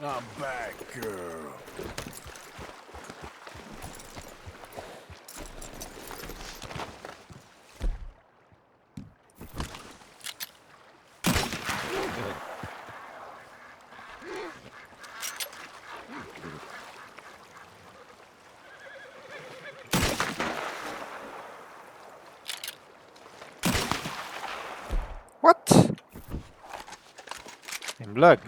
I'm back, girl. What? Une blague.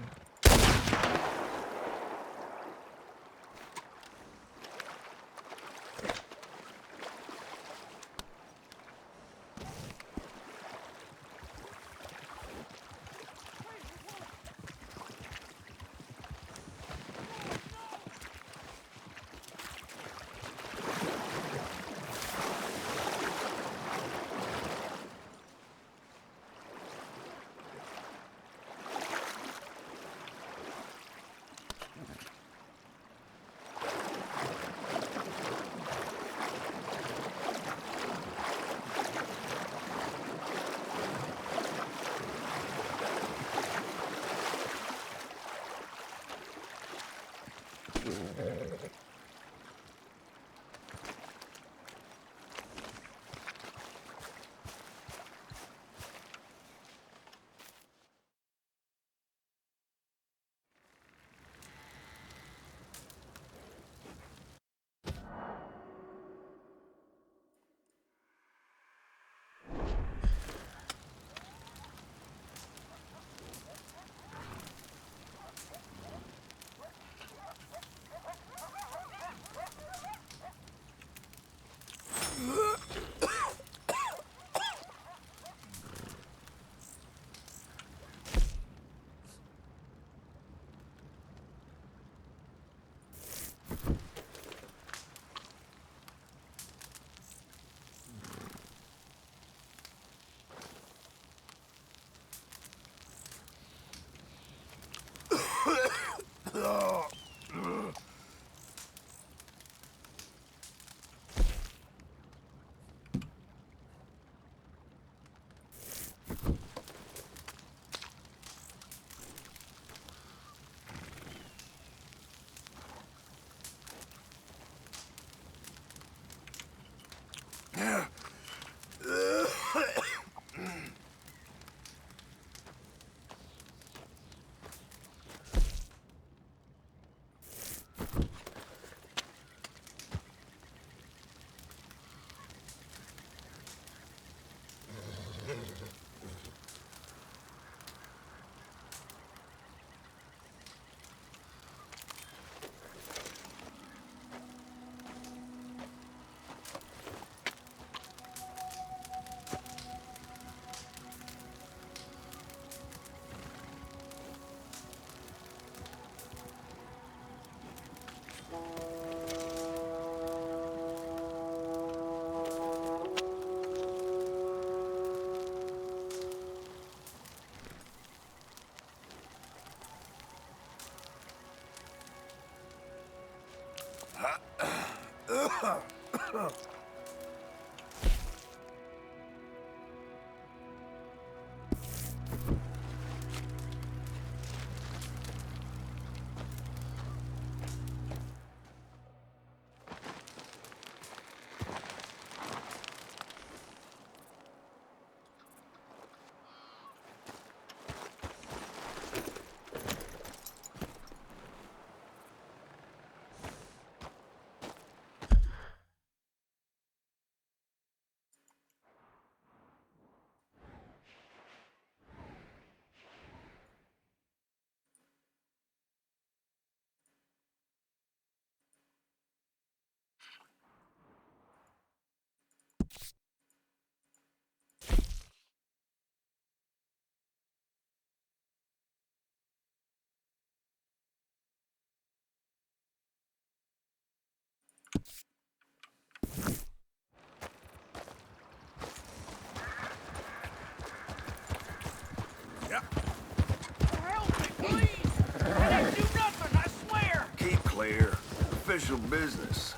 Official business.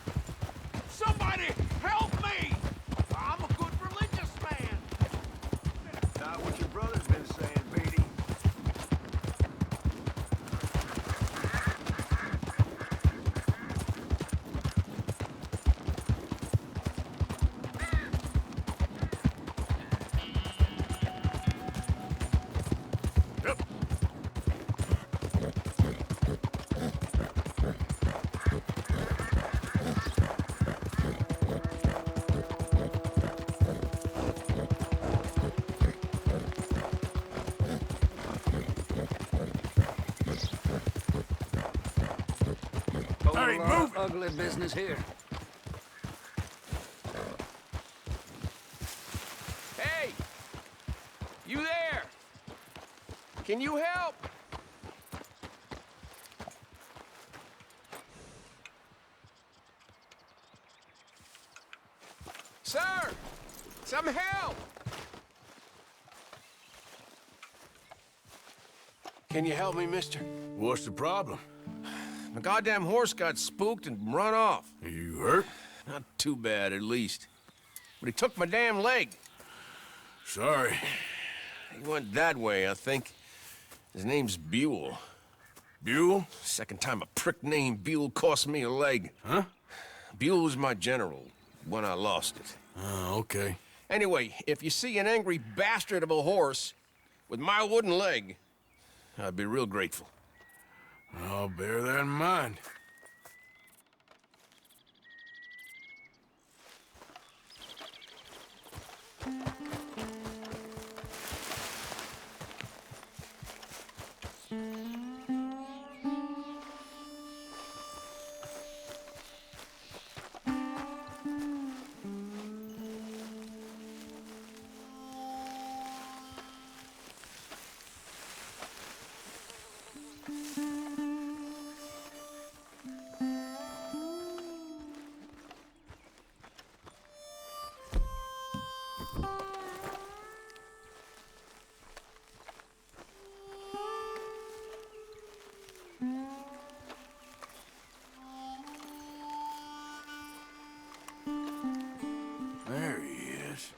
Somebody help me! I'm a good religious man. Not what your brother's been saying, Petey. Hey, a lot move of ugly business here. Hey! You there? Can you help? Sir! Some help! Can you help me, mister? What's the problem? My goddamn horse got spooked and run off. Are you hurt? Not too bad, at least. But he took my damn leg. Sorry. He went that way, I think. His name's Buell. Buell? Second time a prick named Buell cost me a leg. Huh? Buell was my general when I lost it. Oh, okay. Anyway, if you see an angry bastard of a horse with my wooden leg, I'd be real grateful. I'll bear that in mind. There he is.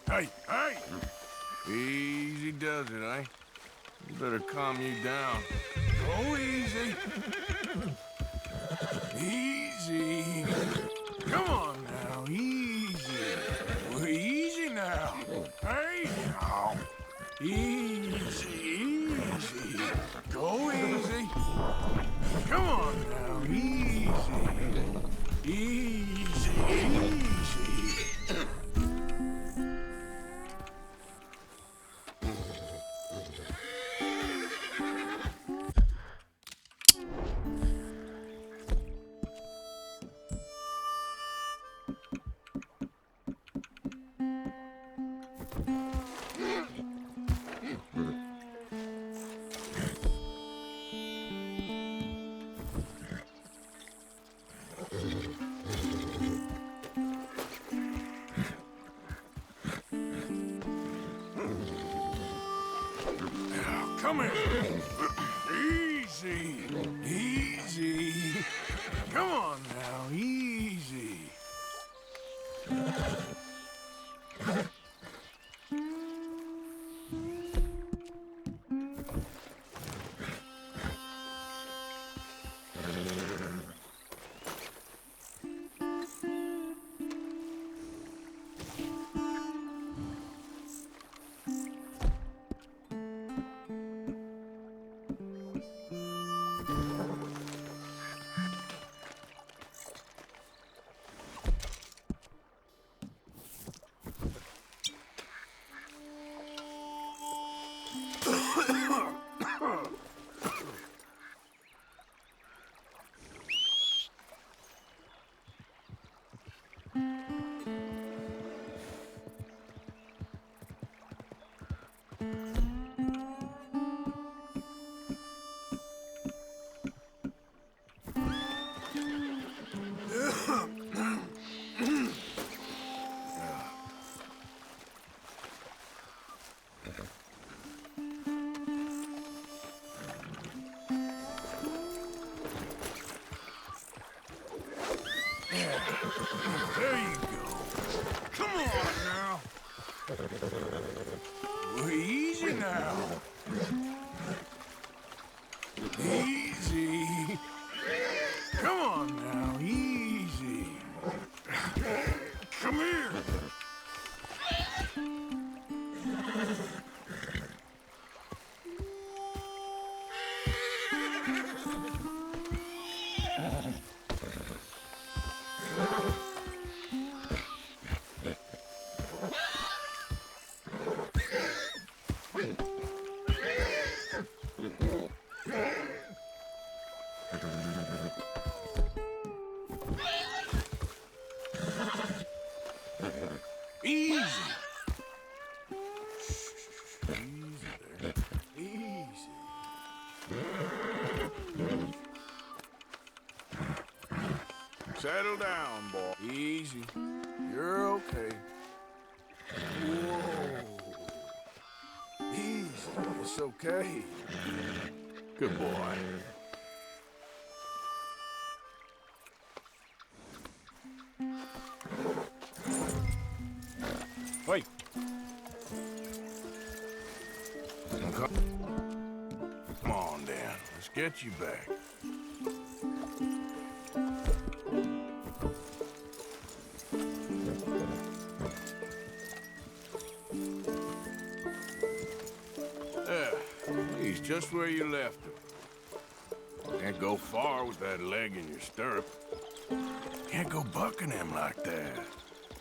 Hey, hey! Easy does it, eh? You better calm you down. Go easy. Easy. Come on now, easy. Easy now. Hey, now. Easy, easy. Go easy. Come on now, easy. Easy, easy. Come here. Easy. Easy. Come on now, easy. There you go. Come on now. Easy now. Easy. Come on now, easy. Come here. Easy. Easy there. Easy. Settle down, boy. Easy. You're okay. Whoa. Easy. It's okay. Good boy. Wait. Come on, Dan. Let's get you back. He's just where you left him. Can't go far with that leg in your stirrup. Can't go bucking him like that.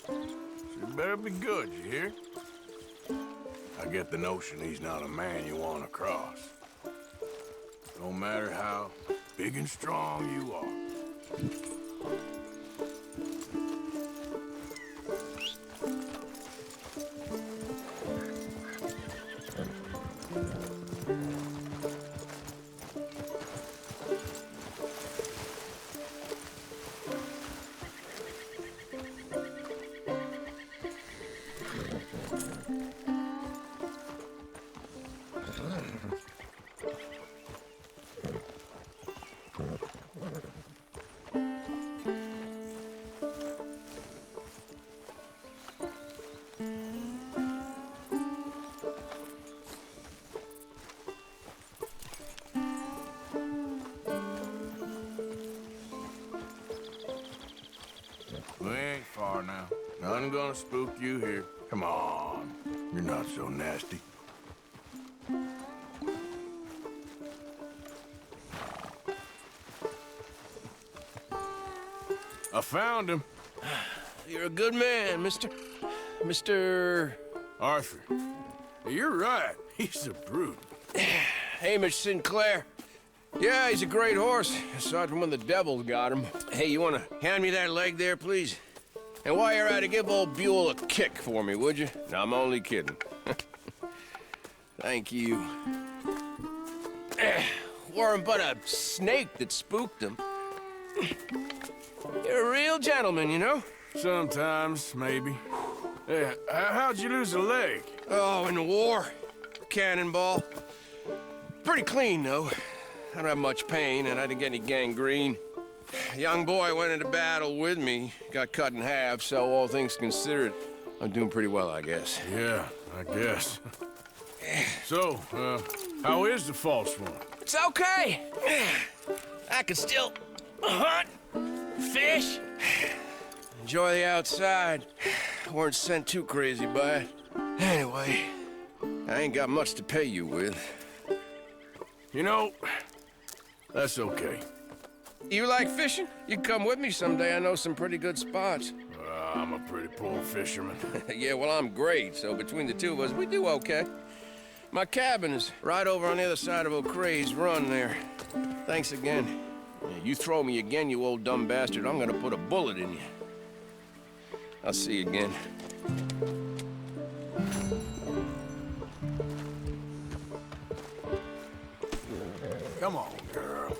So you better be good, you hear? I get the notion he's not a man you want to cross. No matter how big and strong you are. We ain't far now. Nothing gonna spook you here. Come on. You're not so nasty. I found him. You're a good man, Mr. Arthur. You're right. He's a brute. Hamish Sinclair. Yeah, he's a great horse, aside from when the devil got him. Hey, you want to hand me that leg there, please? And while you're at it, give old Buell a kick for me, would you? No, I'm only kidding. Thank you. Weren't but a snake that spooked him. You're a real gentleman, you know? Sometimes, maybe. Yeah, how'd you lose a leg? Oh, in the war. Cannonball. Pretty clean, though. I don't have much pain, and I didn't get any gangrene. A young boy went into battle with me, got cut in half, so all things considered, I'm doing pretty well, I guess. Yeah, I guess. So, how is the false one? It's okay. I can still hunt, fish, enjoy the outside. Weren't sent too crazy by it. Anyway, I ain't got much to pay you with. You know, that's okay. You like fishing? You can come with me someday. I know some pretty good spots. I'm a pretty poor fisherman. Yeah, well, I'm great, so between the two of us, we do okay. My cabin is right over on the other side of O'Creagh's Run there. Thanks again. Yeah, you throw me again, you old dumb bastard, I'm gonna put a bullet in you. I'll see you again. Come on, girl.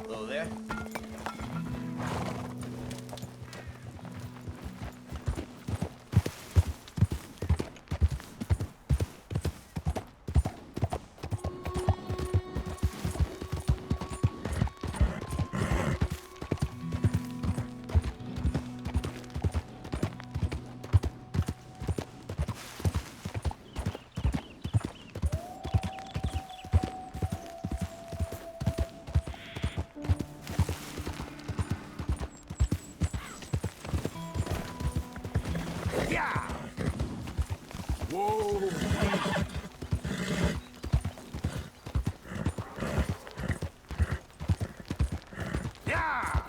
Hello there. Whoa! Yeah!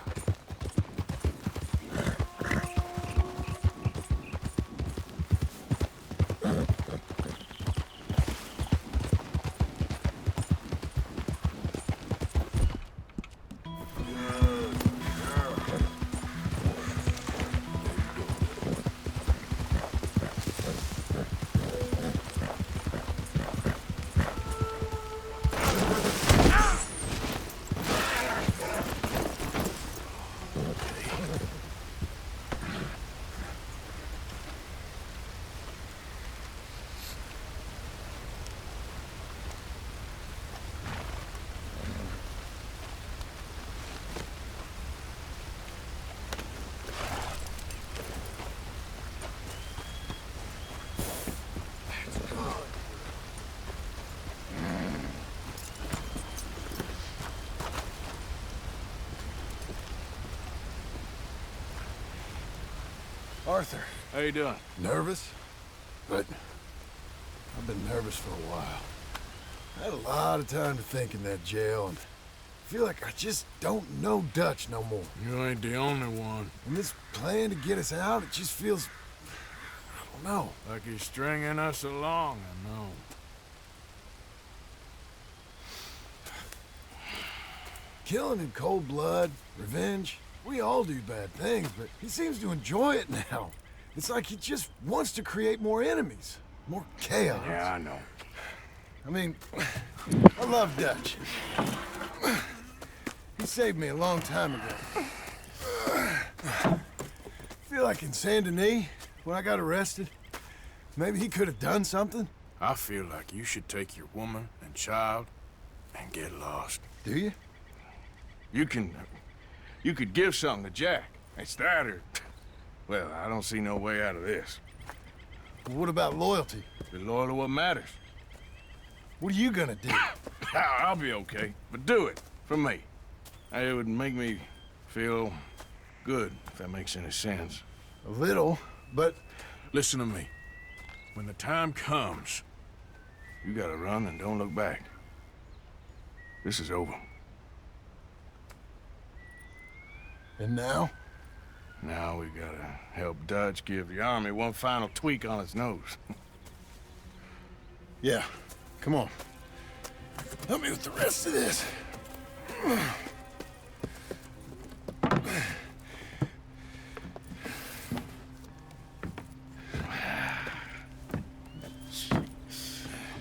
Arthur, How you doing? nervous? But I've been nervous for a while. I had a lot of time to think in that jail, and I feel like I just don't know Dutch no more. You ain't the only one. And this plan to get us out, it just feels... I don't know. Like he's stringing us along, I know. Killing in cold blood, revenge, we all do bad things, but he seems to enjoy it now. It's like he just wants to create more enemies, more chaos. Yeah, I know. I mean, I love Dutch. He saved me a long time ago. Feel like in Saint Denis, when I got arrested, maybe he could have done something. I feel like you should take your woman and child and get lost. Do you? You could give something to Jack. It's that or... Well, I don't see no way out of this. Well, what about loyalty? Be loyal to what matters. What are you gonna do? I'll be okay, but do it for me. It would make me feel good, if that makes any sense. A little, but... Listen to me. When the time comes, you gotta run and don't look back. This is over. And now? Now we gotta help Dutch give the army one final tweak on its nose. Yeah, come on. Help me with the rest of this.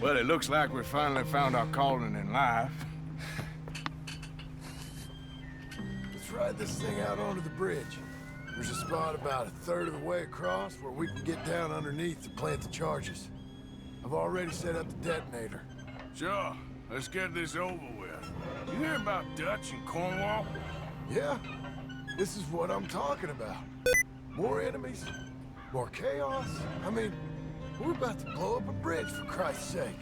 Well, it looks like we finally found our calling in life. Let's ride this thing out onto the bridge. There's a spot about a third of the way across where we can get down underneath to plant the charges. I've already set up the detonator. Sure, let's get this over with. You hear about Dutch and Cornwall? Yeah, this is what I'm talking about. More enemies, more chaos. I mean, we're about to blow up a bridge, for Christ's sake.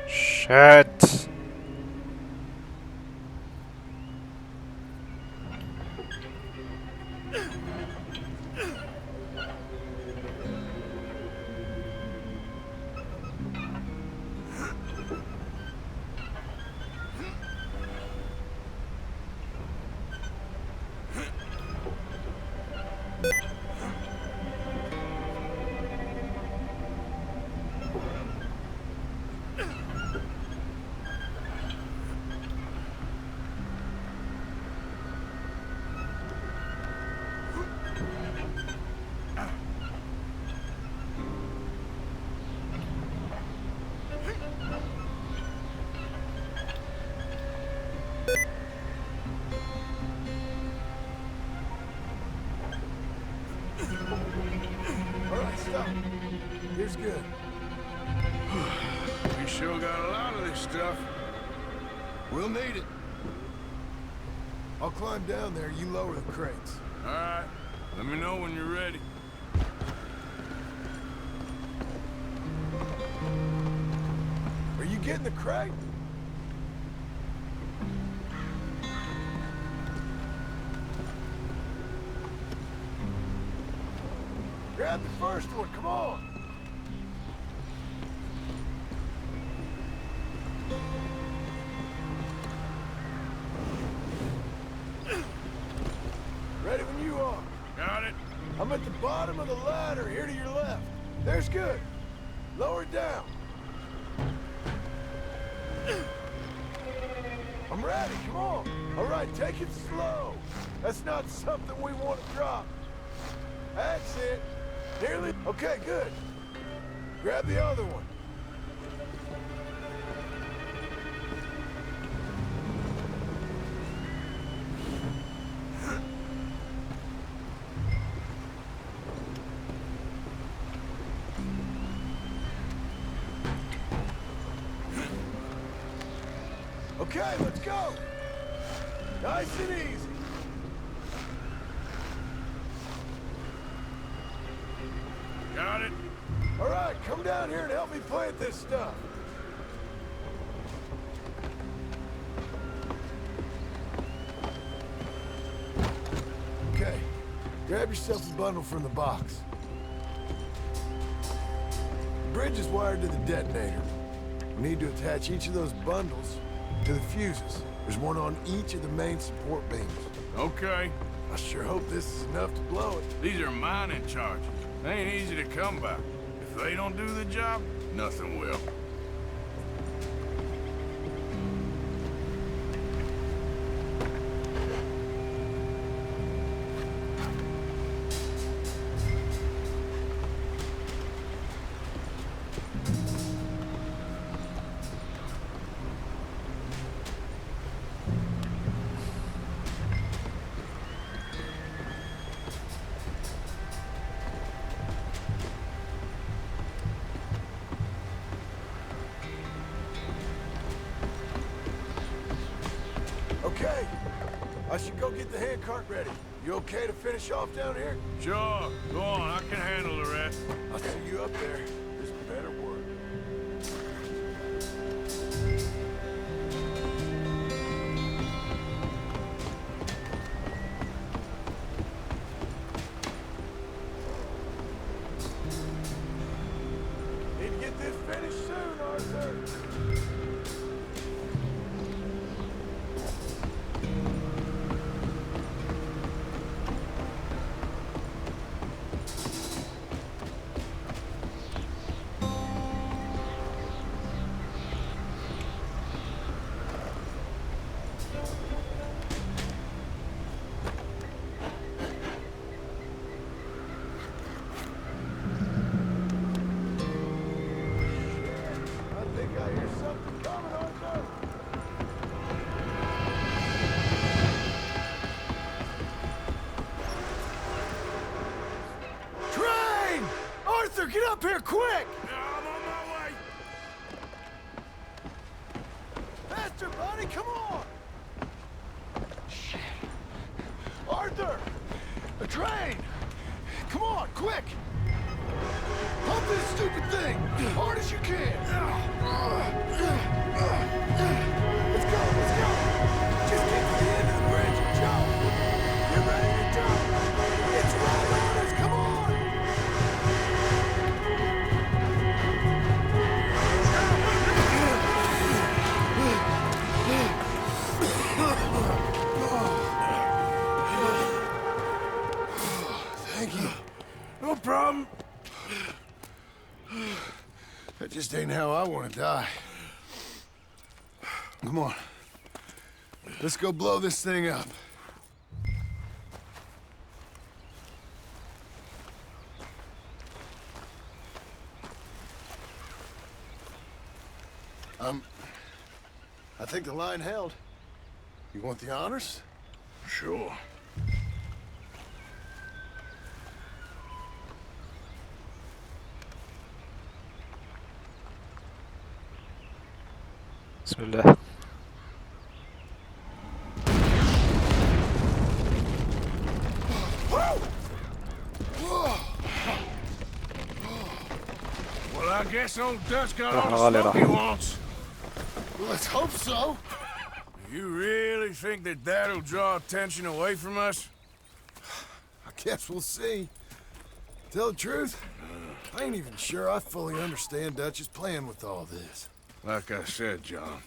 Shit. right. Here's good. We sure got a lot of this stuff. We'll need it. I'll climb down there, you lower the crates. All right. Let me know when you're ready. Are you getting the crate? Grab the first one, come on! Ready when you are. Got it? I'm at the bottom of the ladder, here to your left. There's good. Lower it down. I'm ready, come on. All right, take it slow. That's not something we want to drop. That's it. Nearly. Okay, good. Grab the other one. Okay, let's go. Nice and easy. Got it? All right, come down here and help me plant this stuff. Okay, grab yourself a bundle from the box. The bridge is wired to the detonator. We need to attach each of those bundles to the fuses. There's one on each of the main support beams. Okay. I sure hope this is enough to blow it. These are mining charges. They ain't easy to come by. If they don't do the job, nothing will. Okay, I should go get the handcart ready. You okay to finish off down here? Sure. Go on, I can handle the rest. I'll see you up there. This better work. Need to get this finished soon, Arthur. I think I hear something coming, Arthur. Train! Arthur, get up here quick! I'm on my way. Faster, buddy, come on! Shit. Arthur! A train! Come on, quick! Pump this stupid thing! Hard as you can! Let's go, let's go! Just get to the end of the bridge and jump! Get ready to jump! It's right on us, come on! Thank you. No problem. That just ain't how I want to die. Come on. Let's go blow this thing up. I think the line held. You want the honors? Sure. بسم الله. Well, I guess old Dutch got راح all the غالي smoke راح. he wants. Well, let's hope so. You really think that that'll draw attention away from us? I guess we'll see. Tell the truth, I ain't even sure I fully understand Dutch's plan with all this. Like I said, John,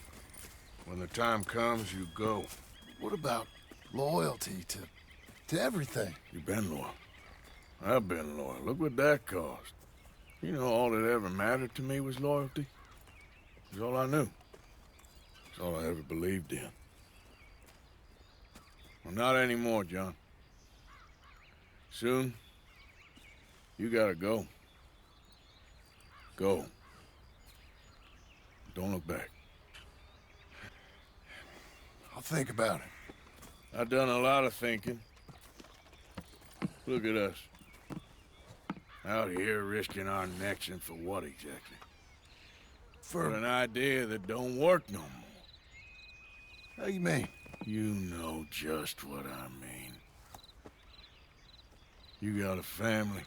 when the time comes, you go. What about loyalty to everything? You've been loyal. I've been loyal. Look what that cost. You know, all that ever mattered to me was loyalty. It's all I knew. It's all I ever believed in. Well, not anymore, John. Soon, you gotta go. Go. Don't look back. I'll think about it. I've done a lot of thinking. Look at us. Out here risking our necks, and for what exactly? For an idea that don't work no more. How you mean? You know just what I mean. You got a family.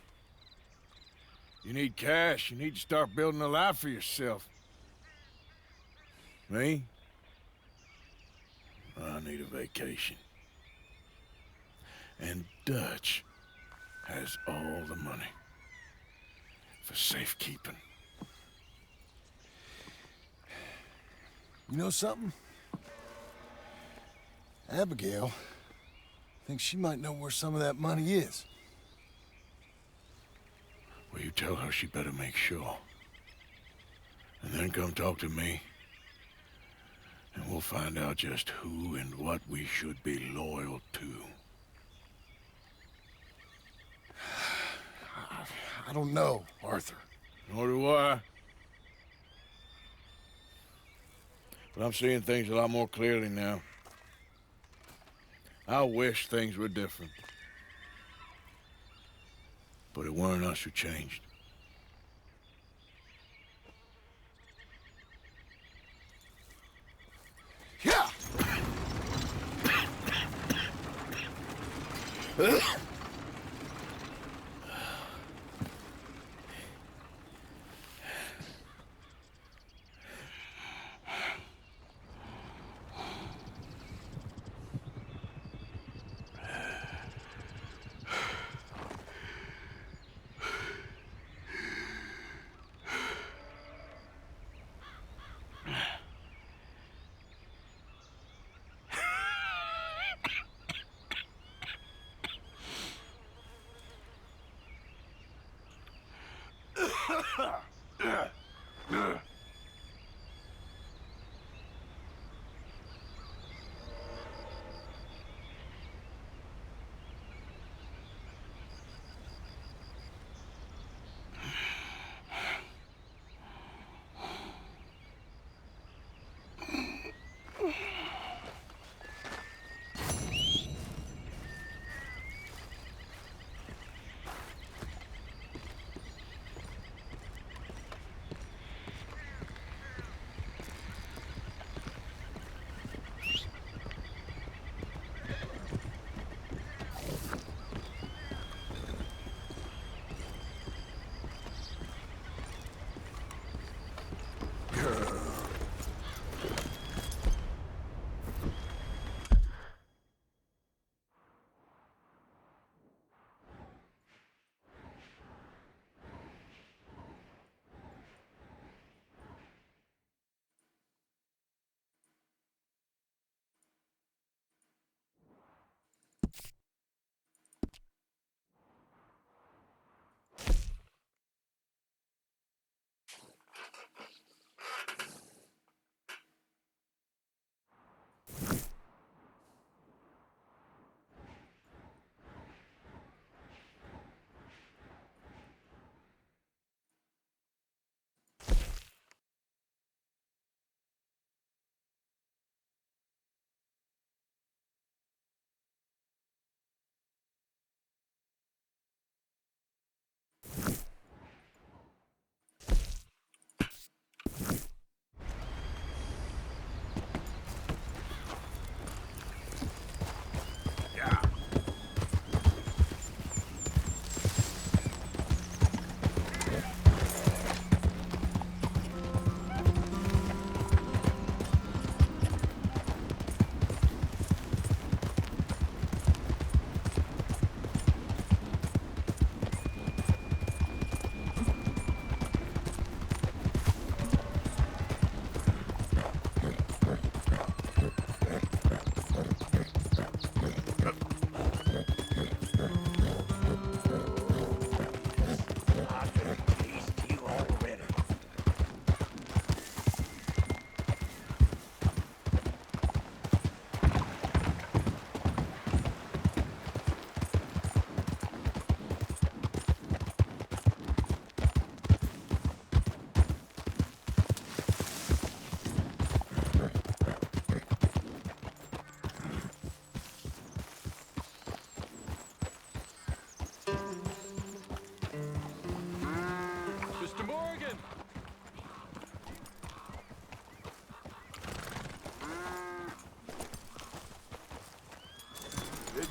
You need cash. You need to start building a life for yourself. Me? I need a vacation. And Dutch has all the money for safekeeping. You know something? Abigail thinks she might know where some of that money is. Well, you tell her she better make sure. And then come talk to me. And we'll find out just who and what we should be loyal to. I don't know, Arthur. Nor do I. But I'm seeing things a lot more clearly now. I wish things were different. But it weren't us who changed. Yeah!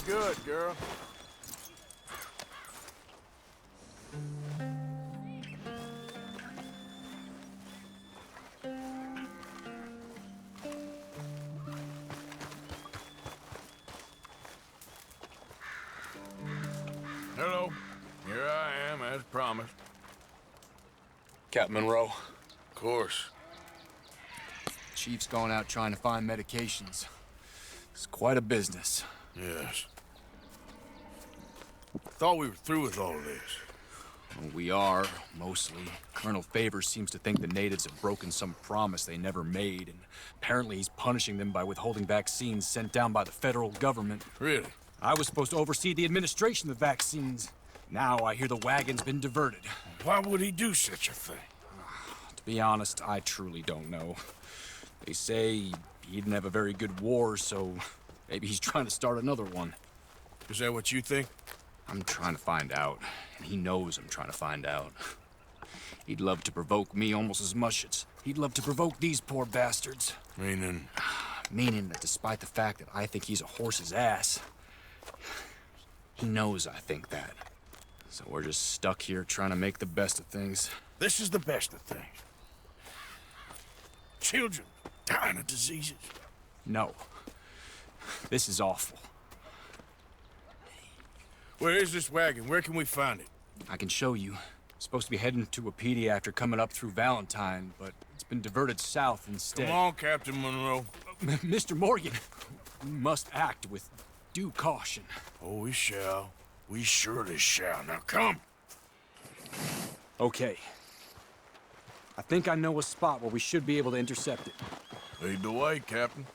good, girl. Hello. Here I am, as promised. Captain Monroe. Of course. Chief's going out trying to find medications. It's quite a business. Yes. Thought we were through with all of this. Well, we are, mostly. Colonel Favors seems to think the natives have broken some promise they never made, and apparently he's punishing them by withholding vaccines sent down by the federal government. Really? I was supposed to oversee the administration of the vaccines. Now I hear the wagon's been diverted. Why would he do such a thing? To be honest, I truly don't know. They say he didn't have a very good war, so maybe he's trying to start another one. Is that what you think? I'm trying to find out, and he knows I'm trying to find out. He'd love to provoke me almost as much as he'd love to provoke these poor bastards. Meaning? Meaning that despite the fact that I think he's a horse's ass, he knows I think that. So we're just stuck here trying to make the best of things. This is the best of things. Children dying of diseases. No. This is awful. Where is this wagon? Where can we find it? I can show you. Supposed to be heading to Wapiti after coming up through Valentine, but it's been diverted south instead. Come on, Captain Monroe. Mr. Morgan, we must act with due caution. Oh, we shall. We surely shall. Now come. Okay. I think I know a spot where we should be able to intercept it. Lead the way, Captain.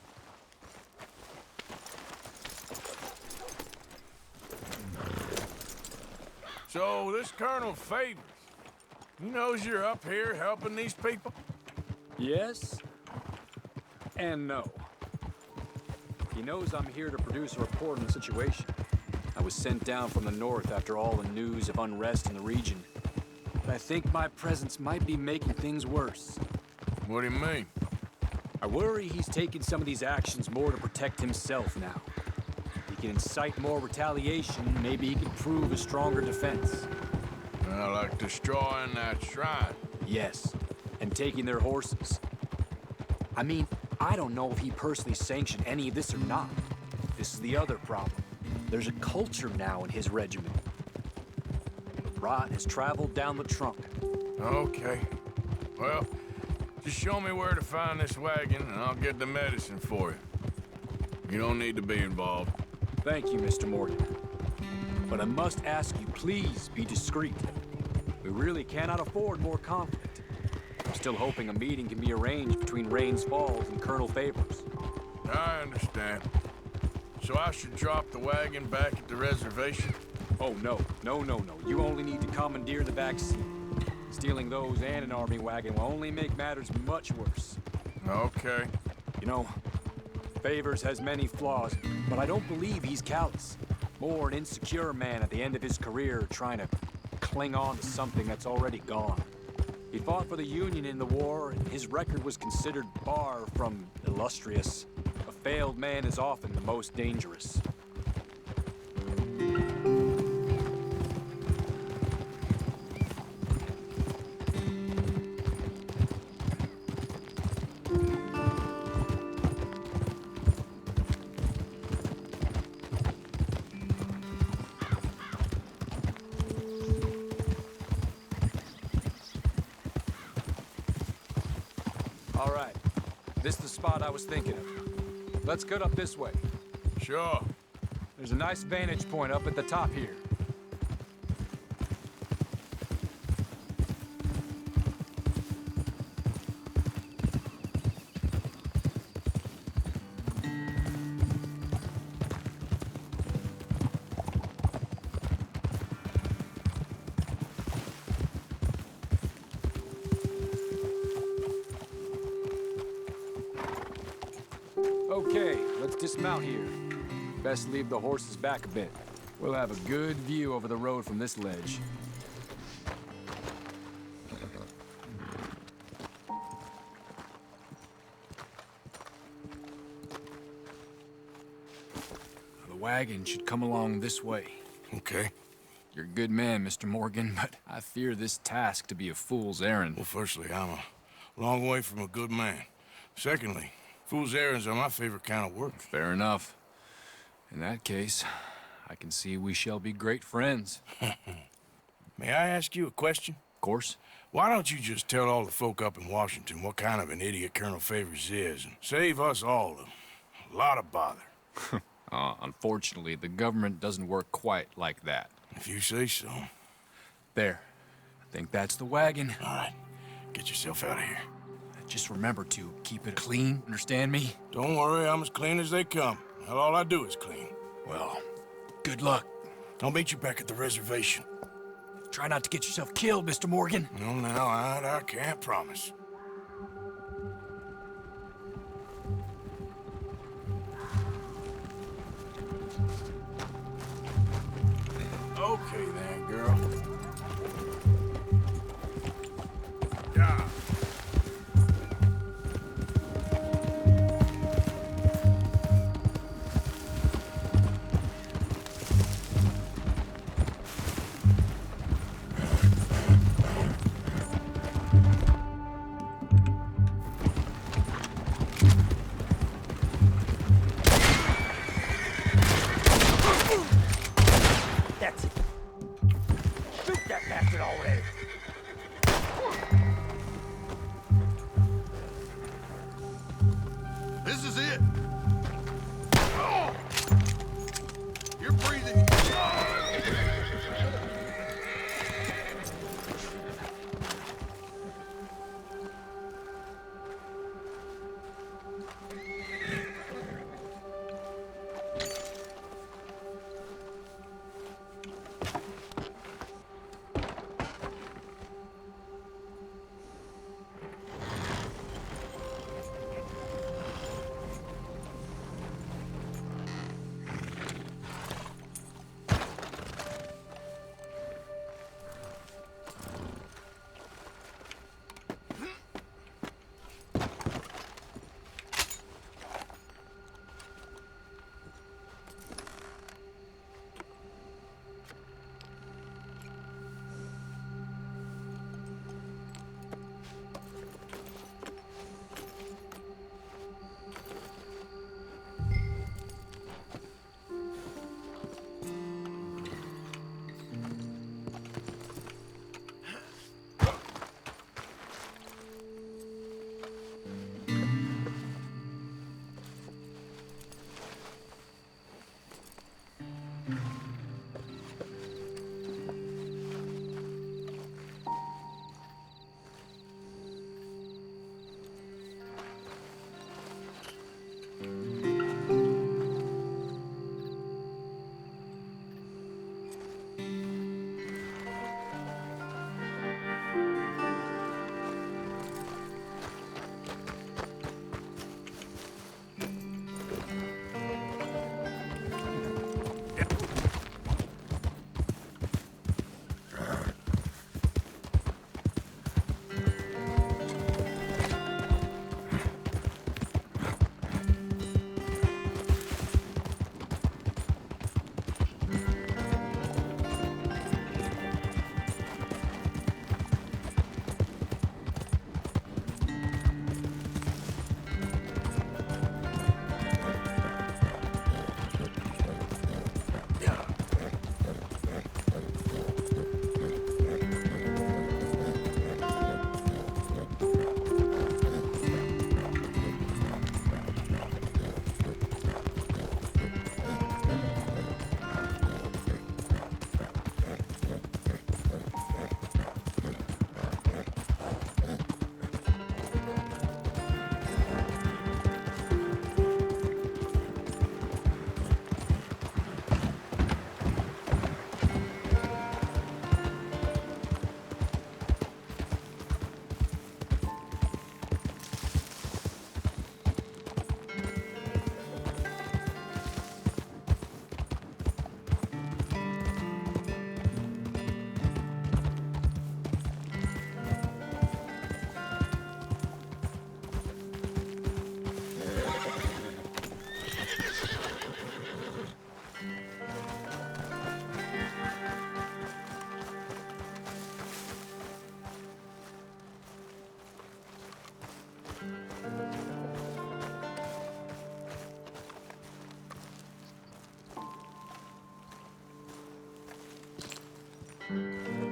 So, this Colonel Favors, he knows you're up here helping these people? Yes and no. He knows I'm here to produce a report on the situation. I was sent down from the north after all the news of unrest in the region. But I think my presence might be making things worse. What do you mean? I worry he's taking some of these actions more to protect himself now. He can incite more retaliation, maybe he can prove a stronger defense. Like destroying that shrine. Yes, and taking their horses. I mean, I don't know if he personally sanctioned any of this or not. This is the other problem. There's a culture now in his regiment. The rot has traveled down the trunk. Okay. Well, just show me where to find this wagon, and I'll get the medicine for you. You don't need to be involved. Thank you, Mr. Morgan. But I must ask you, please be discreet. We really cannot afford more conflict. I'm still hoping a meeting can be arranged between Rains Falls and Colonel Favors. I understand. So I should drop the wagon back at the reservation? Oh, no. No. You only need to commandeer the vaccine. Stealing those and an army wagon will only make matters much worse. Okay. You know, Favors has many flaws, but I don't believe he's callous. More an insecure man at the end of his career trying to cling on to something that's already gone. He fought for the Union in the war, and his record was considered far from illustrious. A failed man is often the most dangerous. All right. This is the spot I was thinking of. Let's get up this way. Sure. There's a nice vantage point up at the top here. Okay, let's dismount here. Best leave the horses back a bit. We'll have a good view over the road from this ledge. The wagon should come along this way. Okay. You're a good man, Mr. Morgan, but I fear this task to be a fool's errand. Well, firstly, I'm a long way from a good man. Secondly, fool's errands are my favorite kind of work. Fair enough. In that case, I can see we shall be great friends. May I ask you a question? Of course. Why don't you just tell all the folk up in Washington what kind of an idiot Colonel Favors is and save us all a lot of bother? Unfortunately, the government doesn't work quite like that. If you say so. There. I think that's the wagon. All right. Get yourself out of here. Just remember to keep it clean, understand me? Don't worry, I'm as clean as they come. Hell, all I do is clean. Well, good luck. I'll meet you back at the reservation. Try not to get yourself killed, Mr. Morgan. No, now, I can't promise. Okay then, girl. Yeah. That's it. Shoot that bastard already. This is it. You're breathing.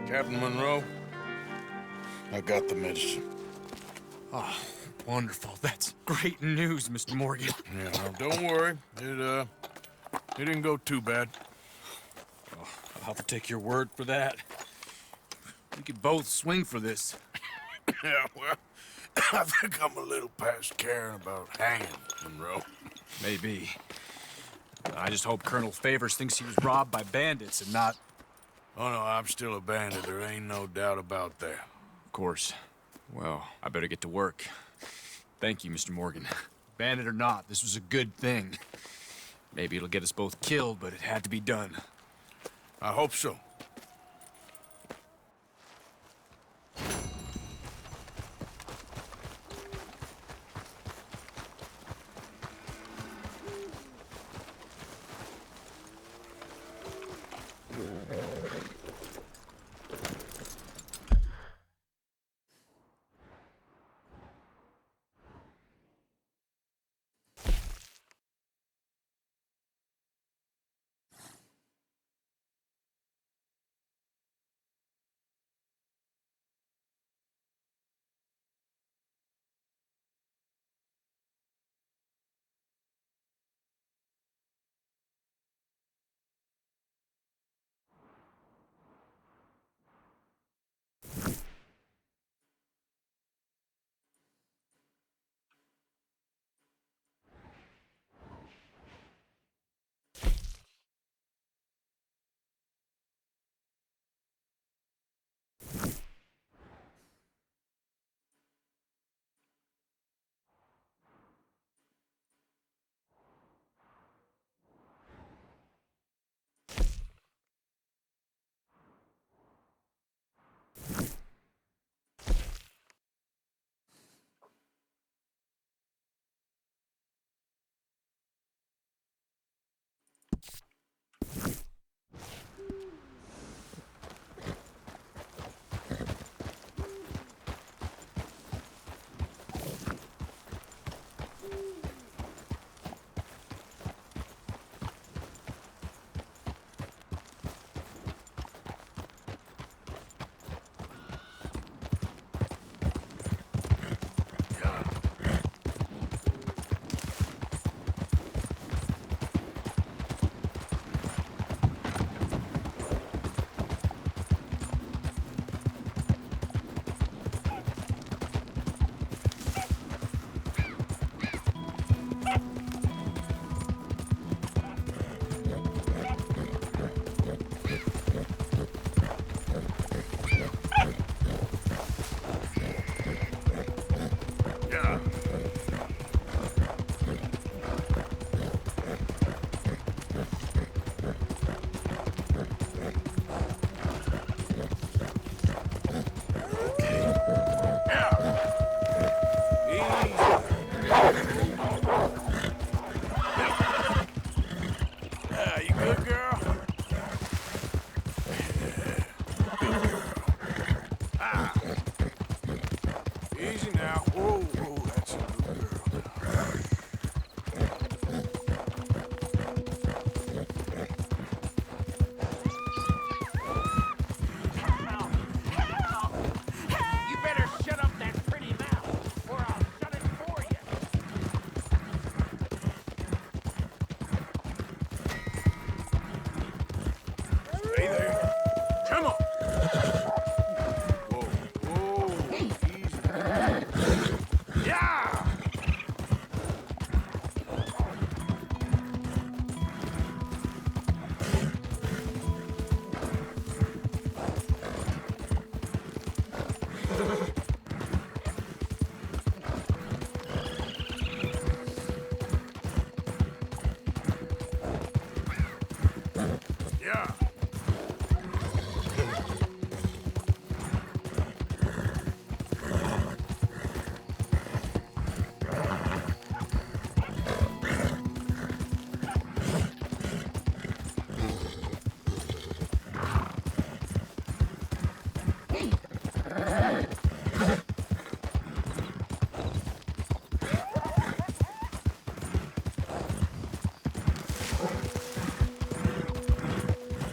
Captain Monroe, I got the medicine. Oh, wonderful. That's great news, Mr. Morgan. Yeah, now, don't worry. It didn't go too bad. Oh, I'll have to take your word for that. We could both swing for this. Yeah, well, I think I'm a little past caring about hanging, Monroe. Maybe. I just hope Colonel Favors thinks he was robbed by bandits and not... Oh, no, I'm still a bandit. There ain't no doubt about that. Of course. Well, I better get to work. Thank you, Mr. Morgan. Bandit or not, this was a good thing. Maybe it'll get us both killed, but it had to be done. I hope so.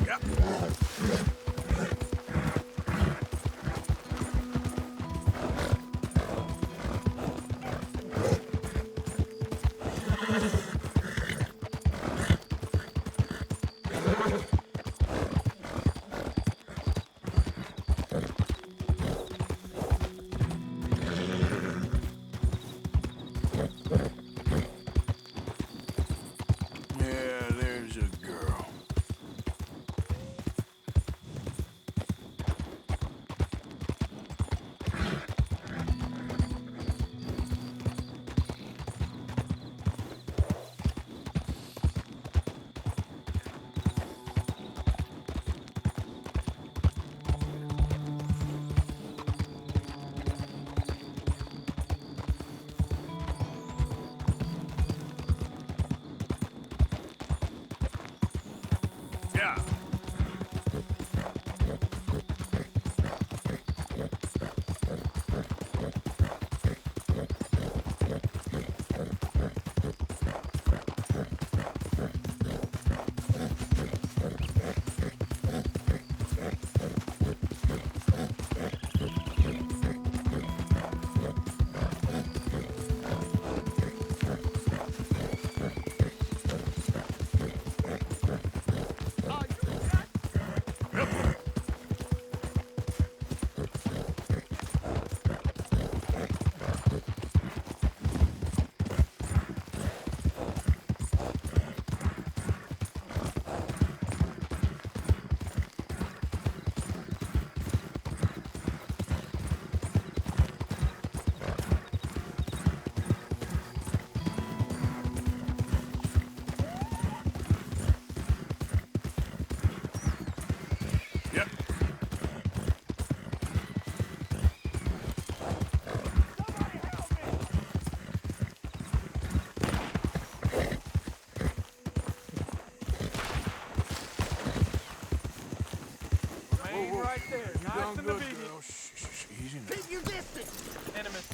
Yeah. Yeah. Right there, nice and immediate. Girl. Shh, easy now. Keep your distance. Enemies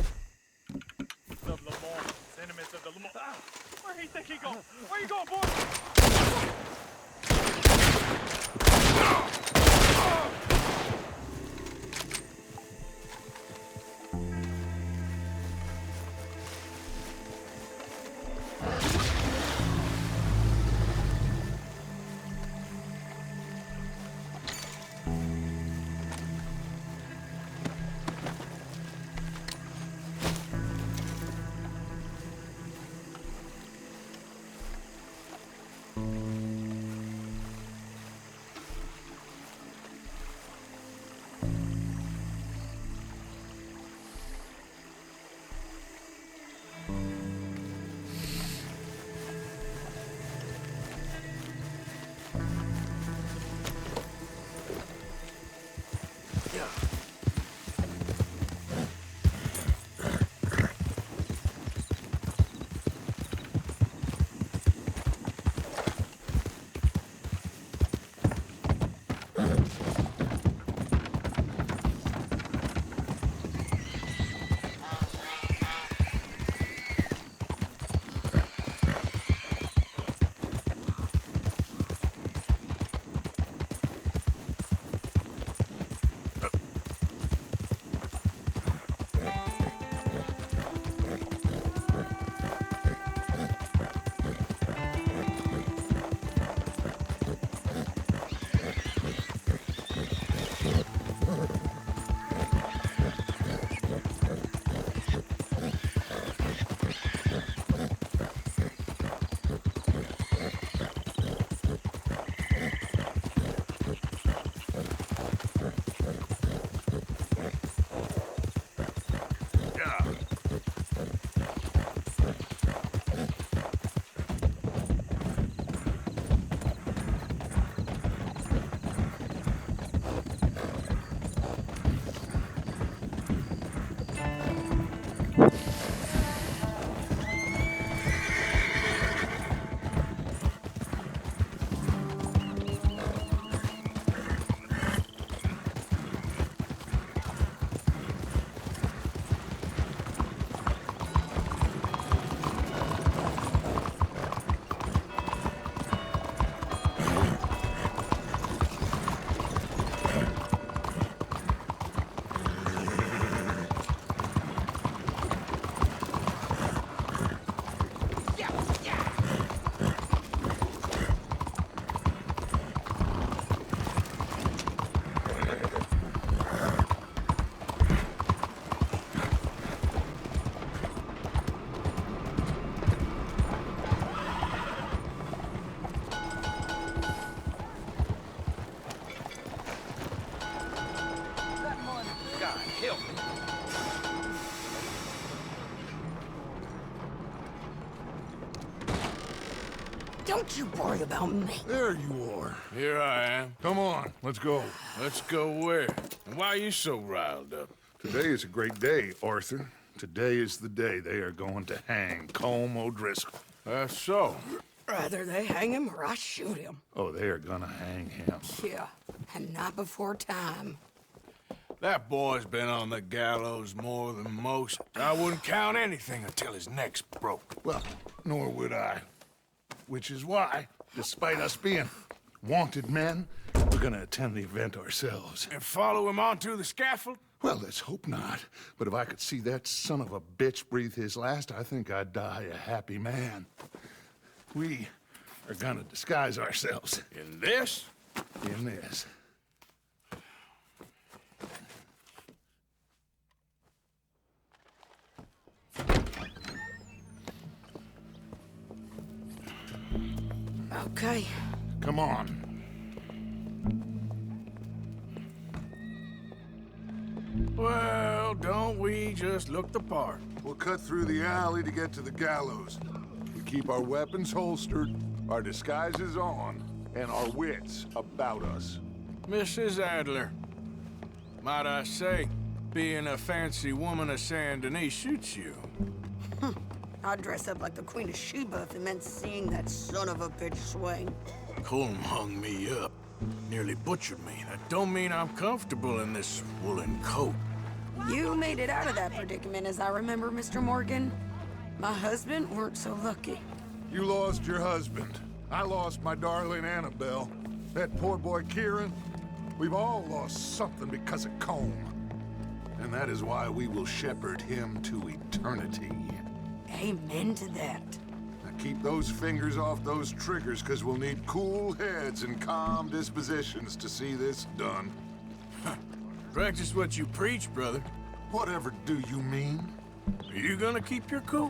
of Lamont. Enemies of the Lamont. Ah, where he think he going? Where you going, boy? Don't you worry about me. There you are. Here I am. Come on, let's go. Let's go where? And why are you so riled up? Today is a great day, Arthur. Today is the day they are going to hang Colm O'Driscoll. That's so. Rather they hang him or I shoot him. Oh, they're gonna hang him. Yeah, and not before time. That boy's been on the gallows more than most. I wouldn't count anything until his neck's broke. Well, nor would I. Which is why, despite us being wanted men, we're gonna attend the event ourselves. And follow him onto the scaffold? Well, let's hope not. But if I could see that son of a bitch breathe his last, I think I'd die a happy man. We are gonna disguise ourselves. In this? In this. Okay. Come on. Well, don't we just look the part? We'll cut through the alley to get to the gallows. We keep our weapons holstered, our disguises on, and our wits about us. Mrs. Adler, might I say, being a fancy woman of Saint Denis suits you. I'd dress up like the Queen of Sheba if it meant seeing that son of a bitch swing. Colm hung me up, nearly butchered me. That don't mean I'm comfortable in this woolen coat. You made it out of that predicament, as I remember, Mr. Morgan. My husband weren't so lucky. You lost your husband. I lost my darling Annabelle. That poor boy Kieran. We've all lost something because of Colm. And that is why we will shepherd him to eternity. Amen to that. Now keep those fingers off those triggers, because we'll need cool heads and calm dispositions to see this done. Practice what you preach, brother. Whatever do you mean? Are you gonna keep your cool?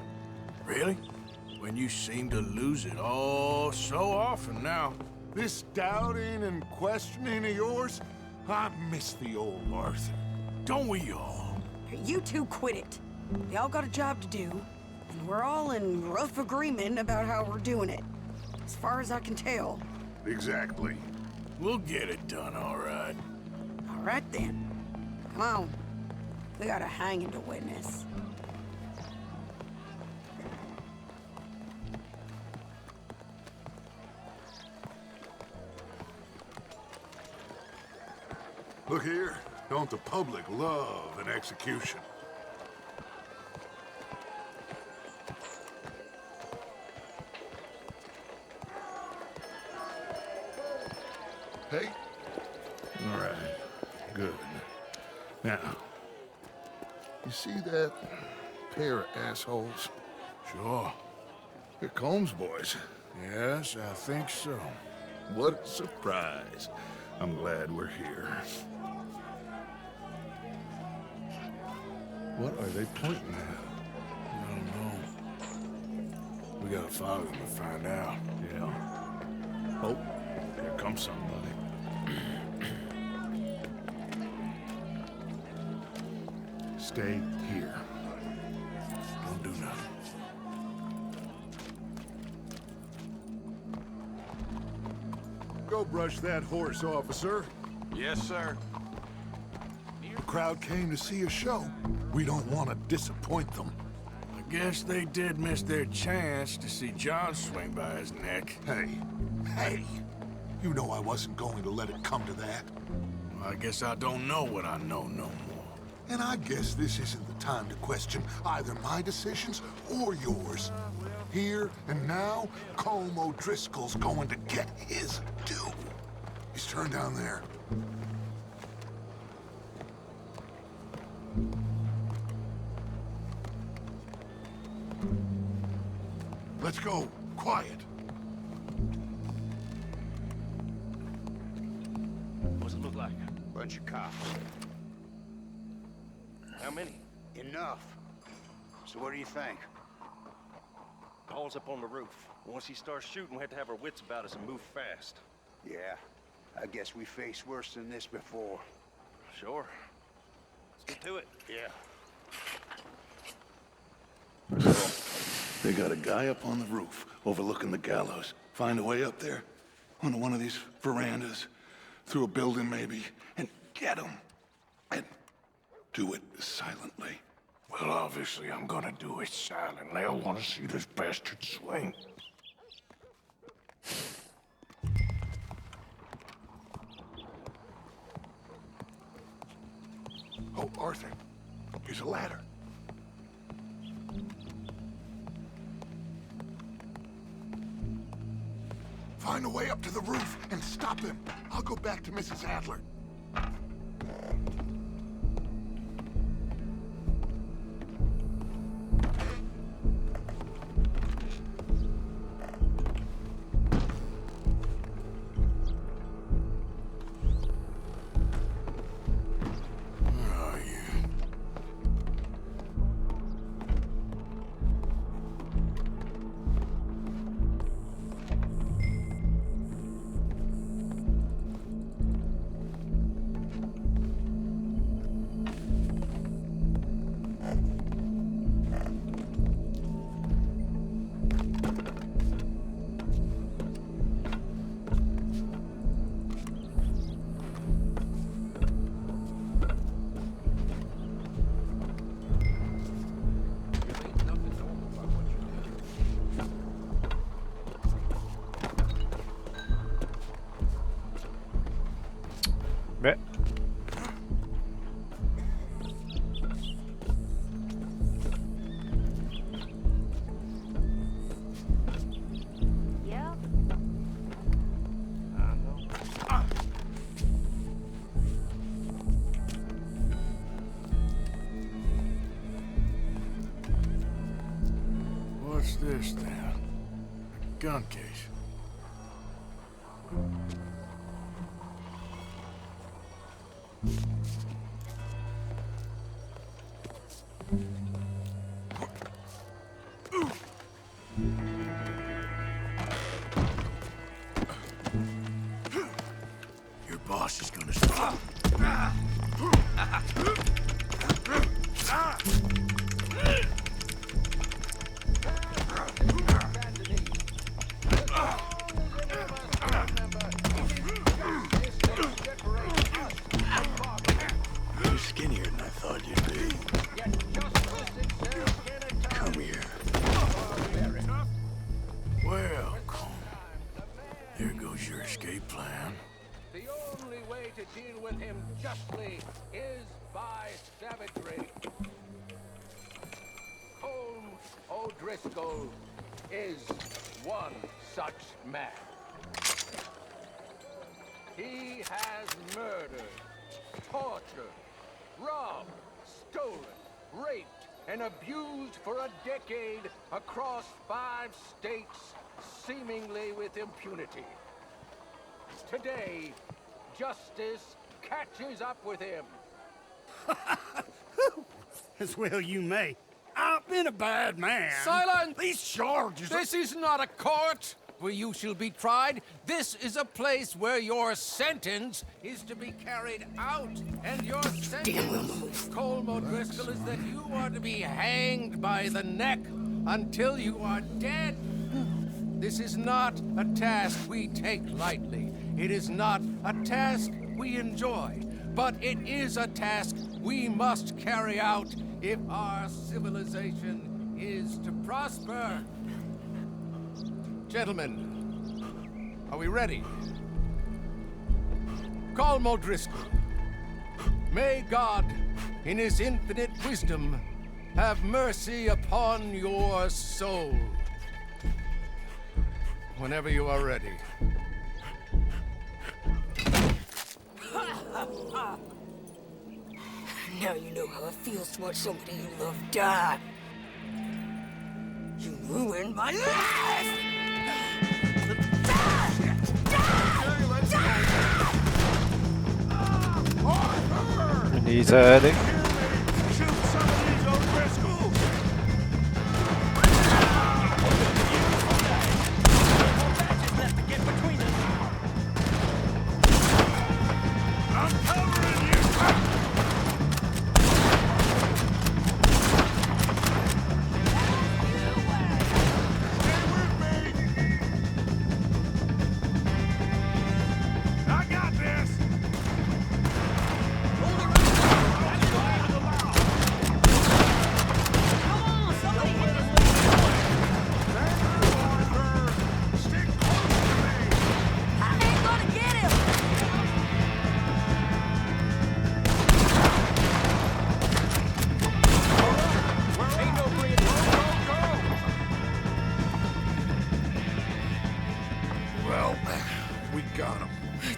Really? When you seem to lose it all so often now. This doubting and questioning of yours, I miss the old Arthur. Don't we all? You two quit it. We all got a job to do, and we're all in rough agreement about how we're doing it. As far as I can tell. Exactly. We'll get it done, all right. All right then. Come on. We got a hanging to witness. Look here. Don't the public love an execution? Hey? All right. Good. Now, you see that pair of assholes? Sure. They're Combs boys. Yes, I think so. What a surprise. I'm glad we're here. What are they pointing at? I don't know. We gotta follow them to find out. Yeah. Oh, here comes somebody. Stay here. Don't do nothing. Go brush that horse, officer. Yes, sir. The crowd came to see a show. We don't want to disappoint them. I guess they did miss their chance to see John swing by his neck. Hey, you know I wasn't going to let it come to that. Well, I guess I don't know what I know no more. And I guess this isn't the time to question either my decisions or yours. Here and now, Colm O'Driscoll's going to get his due. He's turned down there. Let's go. Quiet. What's it look like? Bunch of cops. How many? Enough. So what do you think? Paul's up on the roof. Once he starts shooting, we have to have our wits about us and move fast. Yeah, I guess we faced worse than this before. Sure. Let's get to it. Yeah. They got a guy up on the roof, overlooking the gallows. Find a way up there, onto one of these verandas, through a building maybe, and get him. And do it silently. Well, obviously I'm gonna do it silently. I want to see this bastard swing. Oh, Arthur, here's a ladder. Find a way up to the roof and stop him. I'll go back to Mrs. Adler. Mais... Yeah. What's this then? A gun case. Your boss is gonna stop. You're skinnier than I thought you'd be. Come here. Well, there goes your escape plan. The only way to deal with him justly is by savagery. Colm O'Driscoll is one such man. He has murdered, tortured, robbed, stolen, raped, and abused for a decade across 5 states, seemingly with impunity. Today, justice catches up with him. As well you may. I've been a bad man. Silence! These charges This is not a court where you shall be tried. This is a place where your sentence is to be carried out. And your sentence, Colm O'Driscoll, is that you are to be hanged by the neck until you are dead. This is not a task we take lightly. It is not a task we enjoy. But it is a task we must carry out if our civilization is to prosper. Gentlemen, are we ready? Colm O'Driscoll, may God, in his infinite wisdom, have mercy upon your soul. Whenever you are ready. Now you know how it feels to watch somebody you love die. You ruined my life! He's early. Shoot some of these O'Driscolls! I'm covering you! Stay with me! I got this!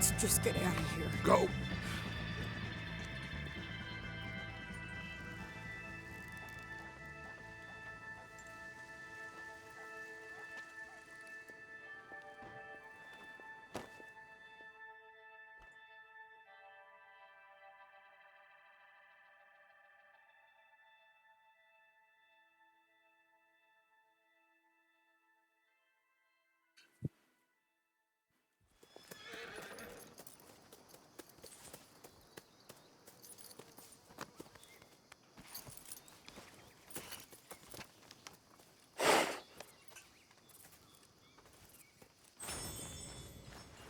Let's just get out of here. Go.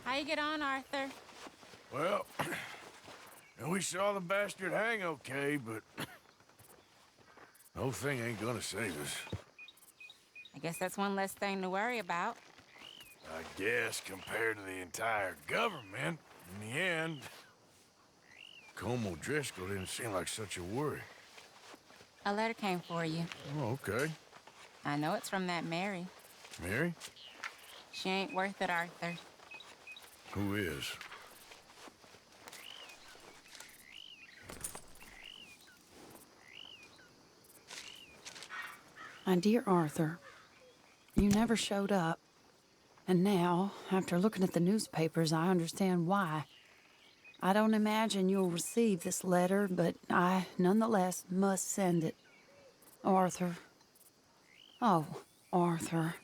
How you get on, Arthur? Well, we saw the bastard hang okay, but the whole thing ain't gonna save us. I guess that's one less thing to worry about. I guess compared to the entire government, in the end, Colm O'Driscoll didn't seem like such a worry. A letter came for you. Oh, okay. I know it's from that Mary. Mary? She ain't worth it, Arthur. Who is? My dear Arthur, you never showed up. And now, after looking at the newspapers, I understand why. I don't imagine you'll receive this letter, but I, nonetheless, must send it. Arthur. Oh, Arthur.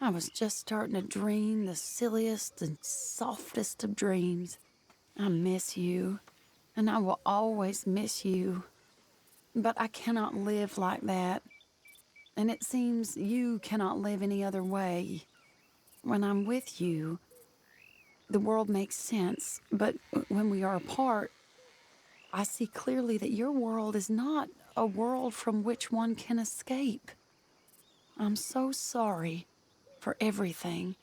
I was just starting to dream the silliest and softest of dreams. I miss you, and I will always miss you. But I cannot live like that. And it seems you cannot live any other way. When I'm with you, the world makes sense. But when we are apart, I see clearly that your world is not a world from which one can escape. I'm so sorry for everything.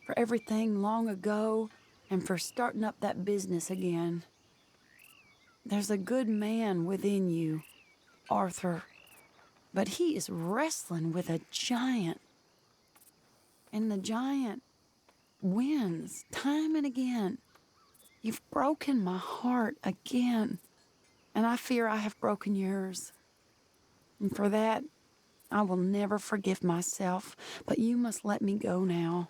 For everything long ago, and for starting up that business again. There's a good man within you, Arthur. But he is wrestling with a giant. And the giant wins time and again. You've broken my heart again. And I fear I have broken yours. And for that, I will never forgive myself. But you must let me go now.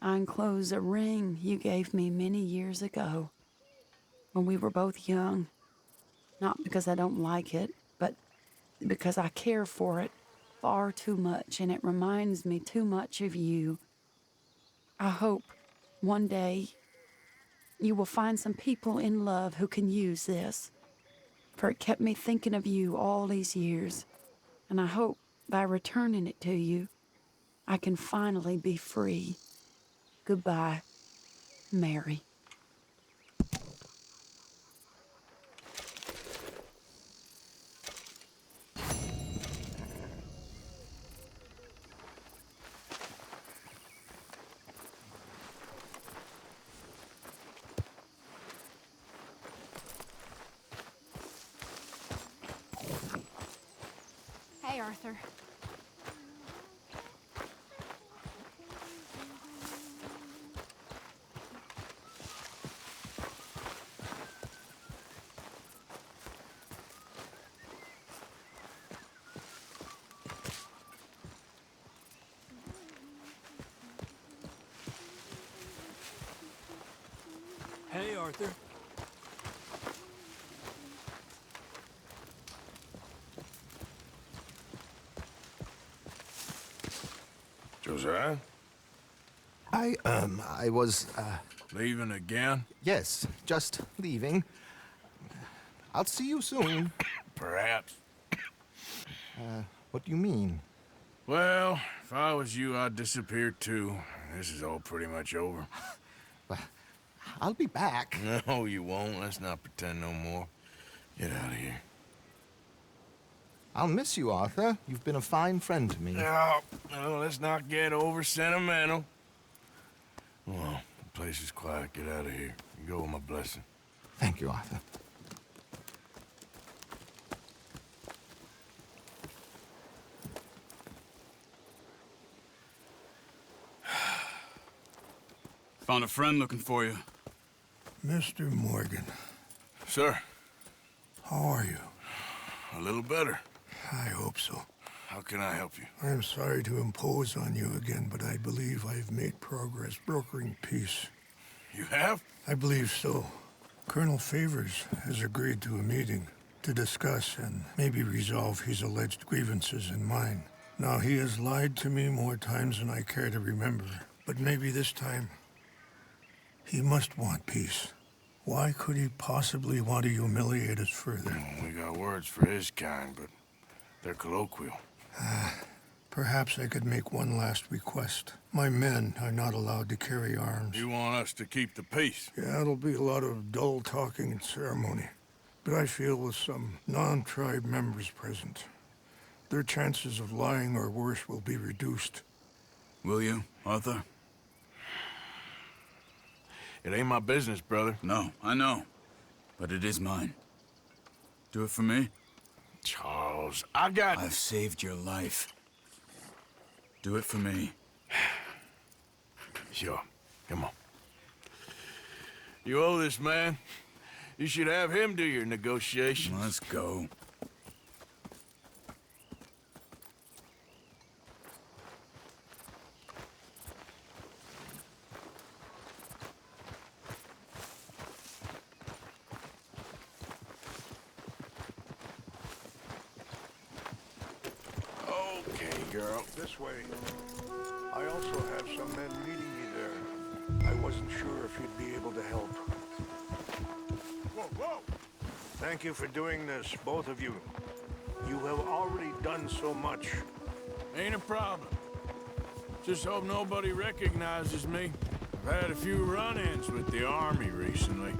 I enclose a ring you gave me many years ago, when we were both young. Not because I don't like it, but because I care for it far too much, and it reminds me too much of you. I hope one day you will find some people in love who can use this, for it kept me thinking of you all these years, and I hope by returning it to you, I can finally be free. Goodbye, Mary. Hey, Arthur. Hey, Arthur. Josiah? I was, Leaving again? yes, just leaving. I'll see you soon. Perhaps. What do you mean? Well, if I was you, I'd disappear too. This is all pretty much over. I'll be back. No, you won't. Let's not pretend no more. Get out of here. I'll miss you, Arthur. You've been a fine friend to me. No, let's not get over sentimental. Well, the place is quiet. Get out of here. You go with my blessing. Thank you, Arthur. Found a friend looking for you. Mr. Morgan, Sir, how are you? a little better. I hope so. How can I help you? I am sorry to impose on you again, but I believe I've made progress brokering peace. You have? I believe so. Colonel Favors has agreed to a meeting to discuss and maybe resolve his alleged grievances and mine. Now, he has lied to me more times than I care to remember, but maybe this time he must want peace. Why could he possibly want to humiliate us further? We got words for his kind, but they're colloquial. Perhaps I could make one last request. My men are not allowed to carry arms. You want us to keep the peace? Yeah, it'll be a lot of dull talking and ceremony. But I feel with some non-tribe members present, their chances of lying or worse will be reduced. Will you, Arthur? It ain't my business, brother. No, I know. But it is mine. Do it for me? Charles, I've saved your life. Do it for me. Sure. Come on. You owe this man. You should have him do your negotiations. Let's go. Okay, girl. This way. I also have some men meeting me there. I wasn't sure if you'd be able to help. Whoa, whoa! Thank you for doing this, both of you. You have already done so much. Ain't a problem. Just hope nobody recognizes me. I've had a few run-ins with the army recently.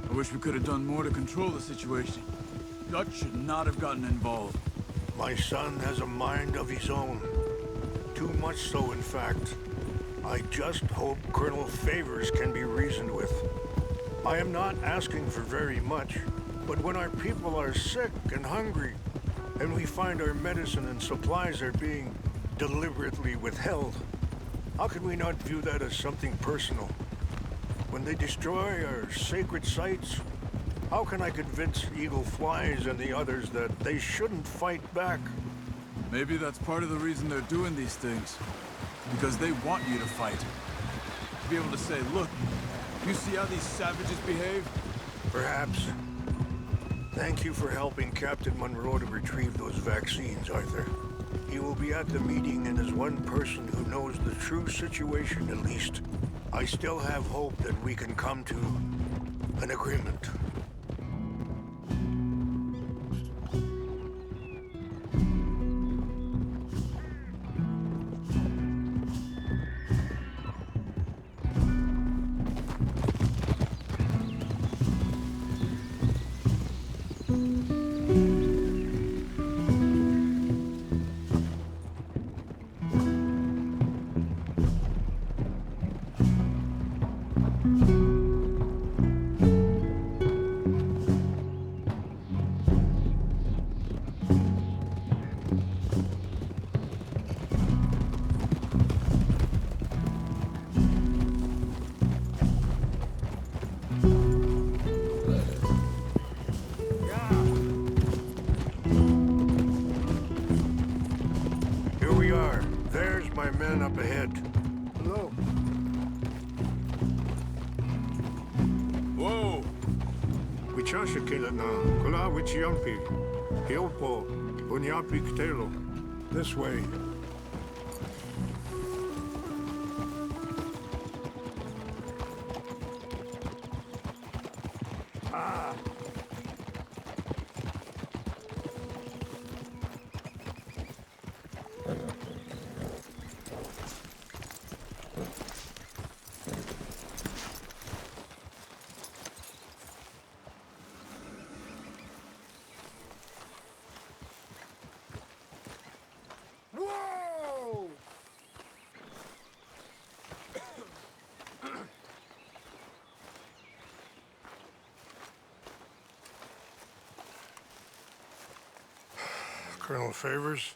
I wish we could have done more to control the situation. Dutch should not have gotten involved. My son has a mind of his own. Too much so, in fact. I just hope Colonel Favors can be reasoned with. I am not asking for very much, but when our people are sick and hungry, and we find our medicine and supplies are being deliberately withheld, how can we not view that as something personal? When they destroy our sacred sites, how can I convince Eagle Flies and the others that they shouldn't fight back? Maybe that's part of the reason they're doing these things. Because they want you to fight. To be able to say, look, you see how these savages behave? Perhaps. Thank you for helping Captain Monroe to retrieve those vaccines, Arthur. He will be at the meeting and is one person who knows the true situation at least. I still have hope that we can come to an agreement. Up ahead. Hello. Whoa! Wichashikila na kula wichiampi. Hilpo unyapi ktelo. This way. Colonel Favors,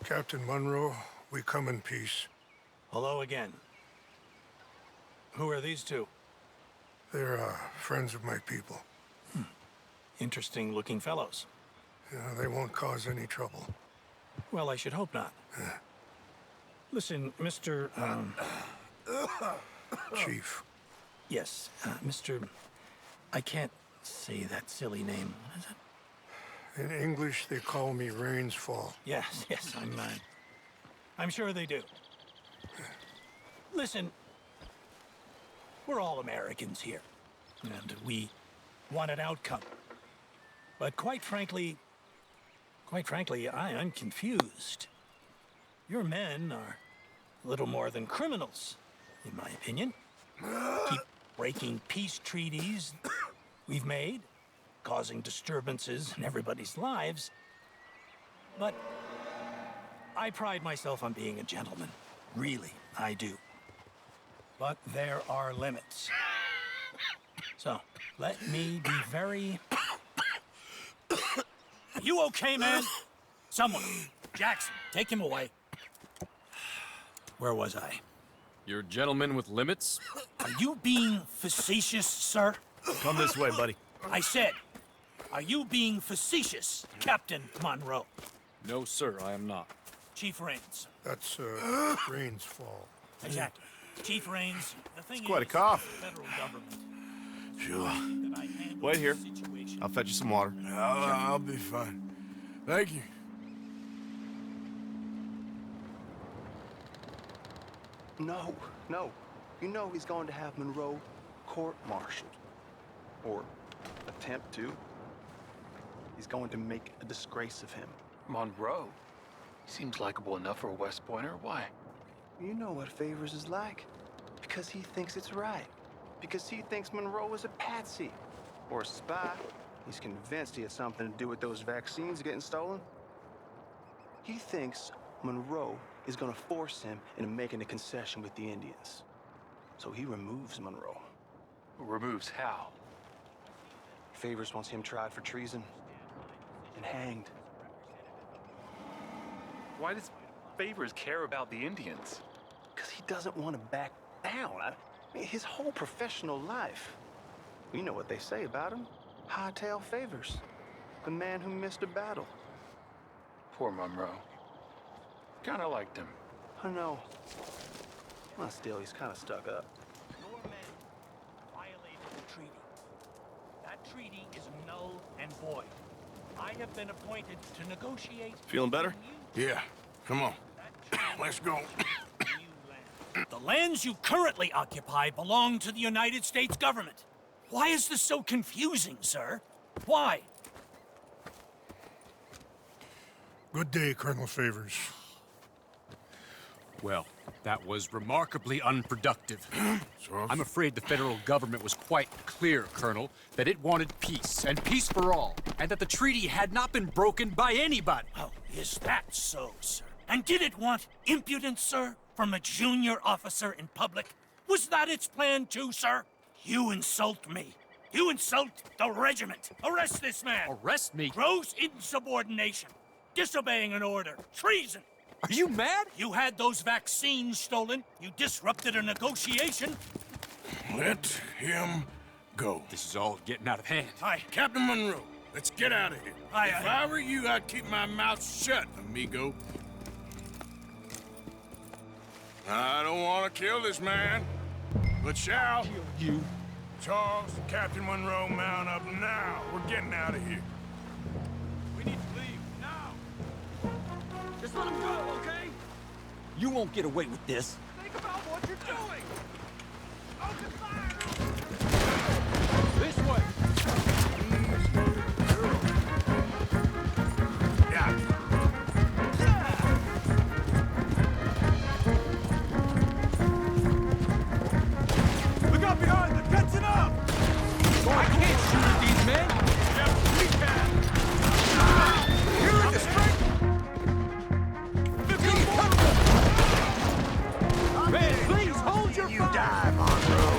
Captain Monroe, we come in peace. Hello again. Who are these two? They're friends of my people. Interesting looking fellows. Yeah, they won't cause any trouble. Well, I should hope not. Listen, Mr. Chief. Yes, Mr. I can't say that silly name. What is it? In English, they call me Rains Fall. Yes, I'm sure they do. Listen, we're all Americans here, and we want an outcome. But quite frankly, I am confused. Your men are little more than criminals, in my opinion. Keep breaking peace treaties we've made, causing disturbances in everybody's lives. But I pride myself on being a gentleman. Really, I do. But there are limits. So, let me be very... Are you okay, man? Someone. Jackson, take him away. Where was I? You're a gentleman with limits? Are you being facetious, sir? Come this way, buddy. I said, are you being facetious, Captain Monroe? No, sir, I am not. Chief Rains. That's Rains Fall. Exactly. Chief Rains, the thing It's quite a is, cough. the federal government. Sure. That I handle Wait here. the situation. I'll fetch you some water. I'll be fine. Thank you. No. You know he's going to have Monroe court-martialed. Or attempt to. He's going to make a disgrace of him. Monroe? He seems likable enough for a West Pointer. Why? You know what Favors is like. Because he thinks it's right. Because he thinks Monroe is a patsy. Or a spy. He's convinced he had something to do with those vaccines getting stolen. He thinks Monroe is gonna force him into making a concession with the Indians. So he removes Monroe. Removes how? Favors wants him tried for treason and hanged. Why does Favors care about the Indians? Because he doesn't want to back down. I mean, his whole professional life. You know what they say about him. Hightail Favors. The man who missed a battle. Poor Monroe. Kinda liked him. I know. Well, still, he's kind of stuck up. Your men violated the treaty. That treaty is null and void. I have been appointed to negotiate... Feeling better? Yeah, come on. Let's go. The lands you currently occupy belong to the United States government. Why is this so confusing, sir? Why? Good day, Colonel Favors. Well, that was remarkably unproductive. I'm afraid the federal government was quite clear, Colonel, that it wanted peace, and peace for all, and that the treaty had not been broken by anybody. Oh, is that so, sir? And did it want impudence, sir, from a junior officer in public? Was that its plan too, sir? You insult me. You insult the regiment. Arrest this man. Arrest me? Gross insubordination. Disobeying an order. Treason. Are you mad? You had those vaccines stolen. You disrupted a negotiation. Let him go. This is all getting out of hand. Hi. Captain Monroe, let's get out of here. If I were you, I'd keep my mouth shut, amigo. I don't want to kill this man, but shall you? Charles, Captain Monroe, mount up now. We're getting out of here. We need to leave now. Just let him go, okay? You won't get away with this. Think about what you're doing. Open fire! This way. Look out behind them! Catching up! I can't shoot these men. Yes, we can! Here in the strength. Man, please hold your fire. Die, Monroe.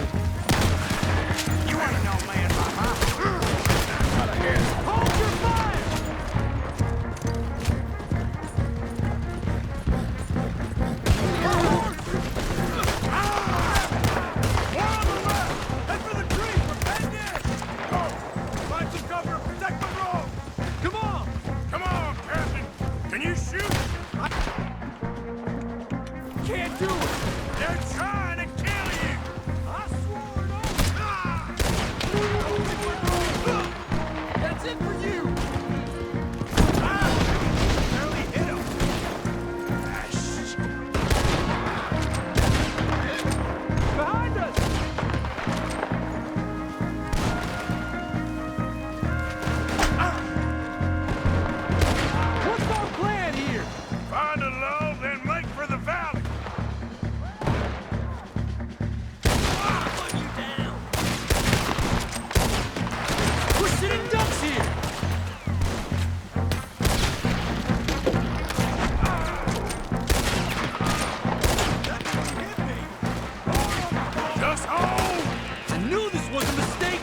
was a mistake!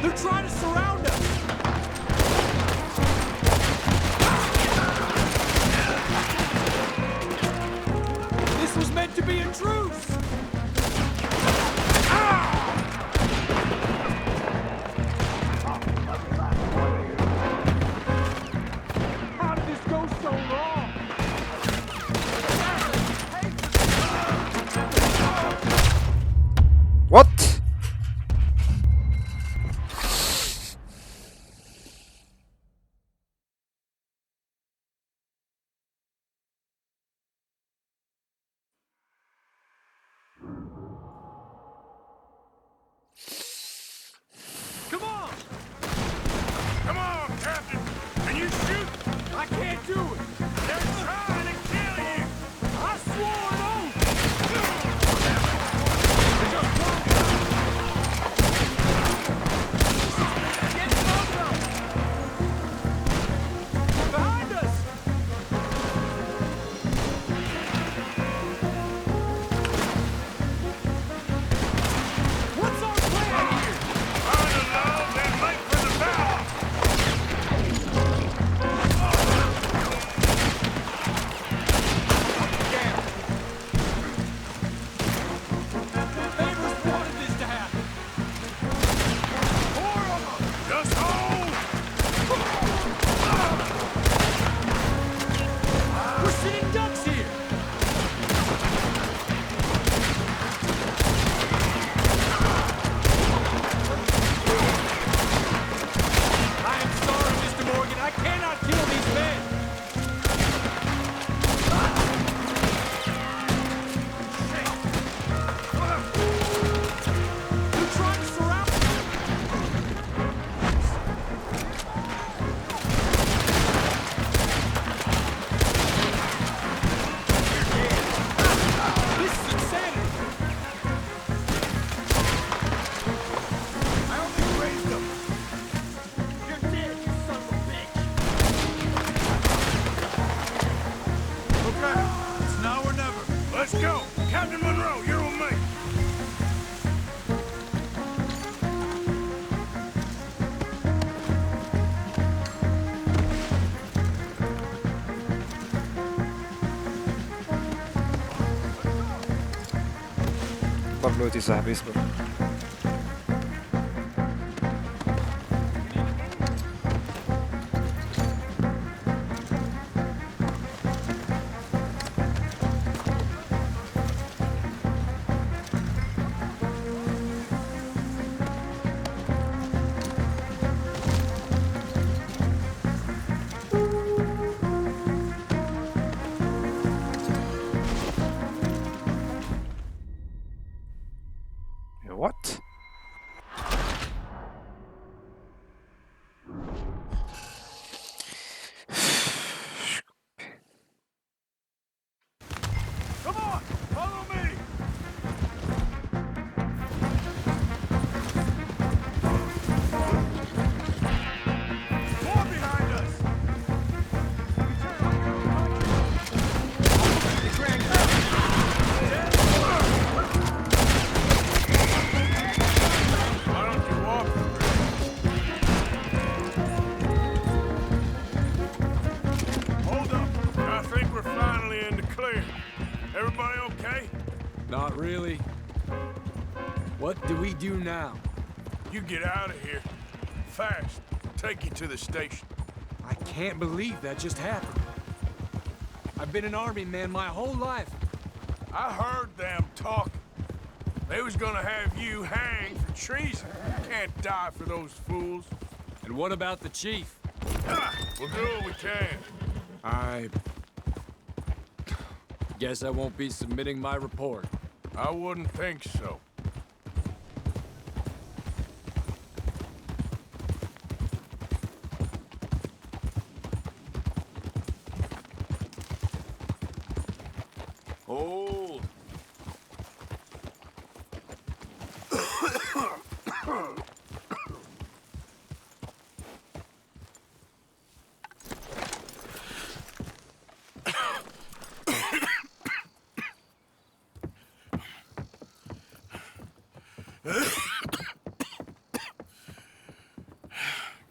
They're trying to surround us! This was meant to be a truce! How did this go so wrong? What? Come on! Come on, Captain! Can you shoot? I can't do it! They're trying to kill you! I swore an oath! Get closer! Behind us! What's our plan here? Find a log and make for the bow! Favors wanted this to happen. Four of them! Just hold! We're sitting ducks here! I am sorry, Mr. Morgan. I cannot kill these men! They're trying to surround This is insanity! I only raised them! You're dead, you son of a bitch! Okay, it's now or never. Let's go! Captain Monroe, you're with me! Pagluti sa Facebook. What? Come on! Follow me! More behind us! Why don't you walk the bridge? Hold up. I think we're finally in the clear. Everybody okay? Not really. What do we do now? You get out of here. Fast. Take you to the station. I can't believe that just happened. I've been an army man my whole life. I heard them talking. They was gonna have you hanged for treason. You can't die for those fools. And what about the chief? We'll do what we can. I guess I won't be submitting my report. I wouldn't think so. Hold.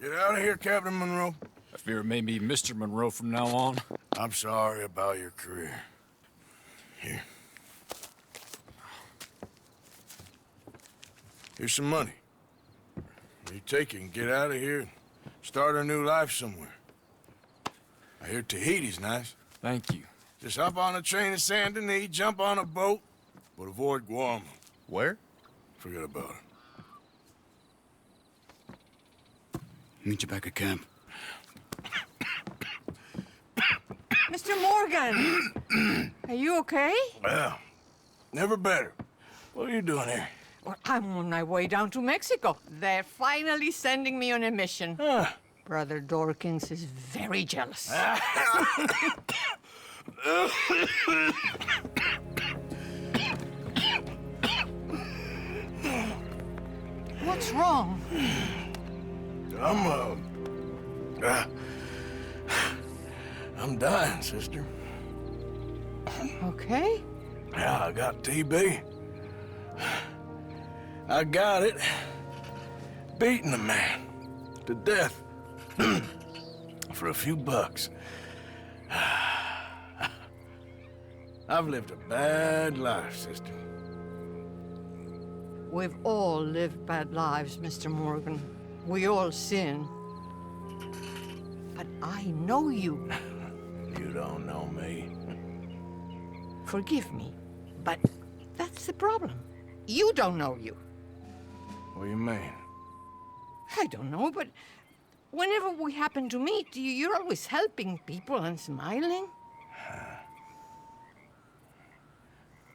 Get out of here, Captain Monroe. I fear it may be Mr. Monroe from now on. I'm sorry about your career. Here. Here's some money. You take it and get out of here and start a new life somewhere. I hear Tahiti's nice. Thank you. Just hop on a train to Saint Denis, jump on a boat, but avoid Guam. Where? Forget about it. Meet you back at camp. Mr. Morgan! Are you okay? Well, never better. What are you doing here? Well, I'm on my way down to Mexico. They're finally sending me on a mission. Brother Dorkins is very jealous. What's wrong? I'm dying, sister. Okay. Yeah, I got TB. I got it. Beating a man to death for a few bucks. I've lived a bad life, sister. We've all lived bad lives, Mr. Morgan. We all sin. But I know you. You don't know me. Forgive me, but that's the problem. You don't know you. What do you mean? I don't know, but whenever we happen to meet, you're always helping people and smiling.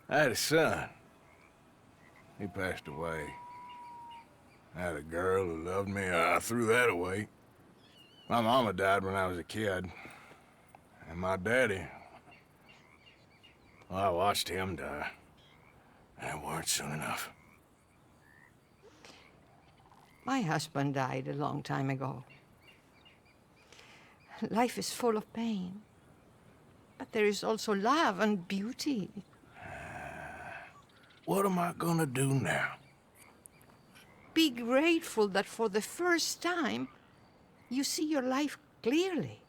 I had a son. He passed away. I had a girl who loved me. I threw that away. My mama died when I was a kid. And my daddy, well, I watched him die. And it weren't soon enough. My husband died a long time ago. Life is full of pain. But there is also love and beauty. What am I gonna do now? Be grateful that for the first time, you see your life clearly.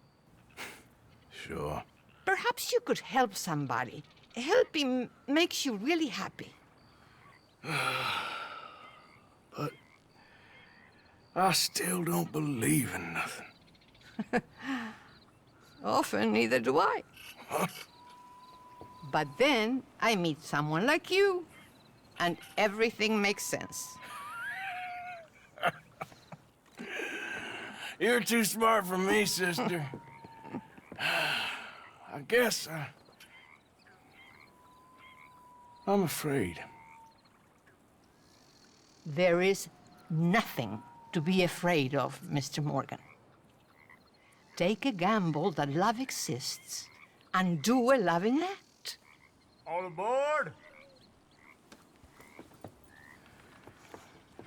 Sure. Perhaps you could help somebody. Helping makes you really happy. But I still don't believe in nothing. Often, neither do I. But then I meet someone like you, and everything makes sense. You're too smart for me, sister. I guess I'm afraid. There is nothing to be afraid of, Mr. Morgan. Take a gamble that love exists and do a loving act. All aboard!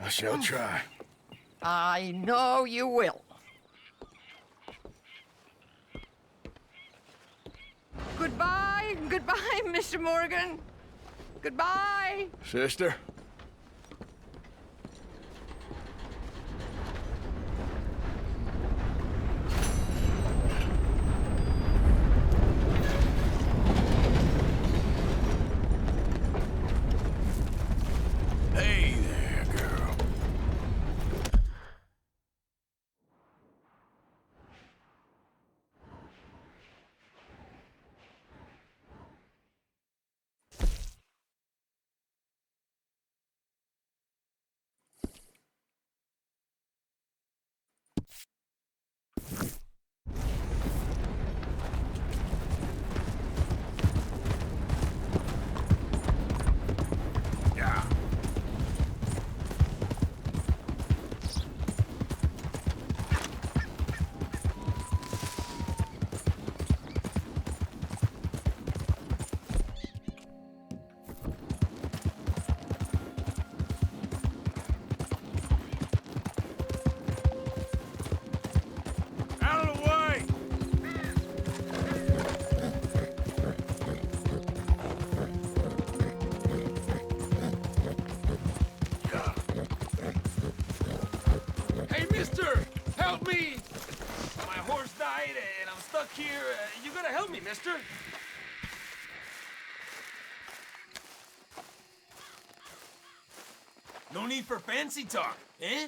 I shall try. I know you will. Goodbye, goodbye, Mr. Morgan. Goodbye. Sister? here. You gotta help me, mister. No need for fancy talk, eh?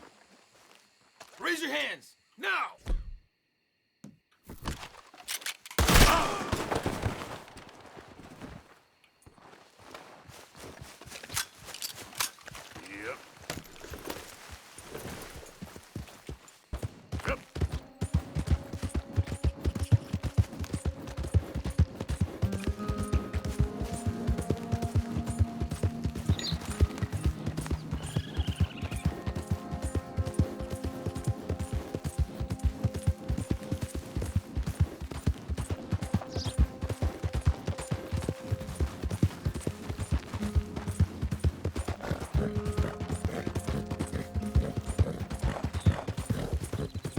Raise your hands, now!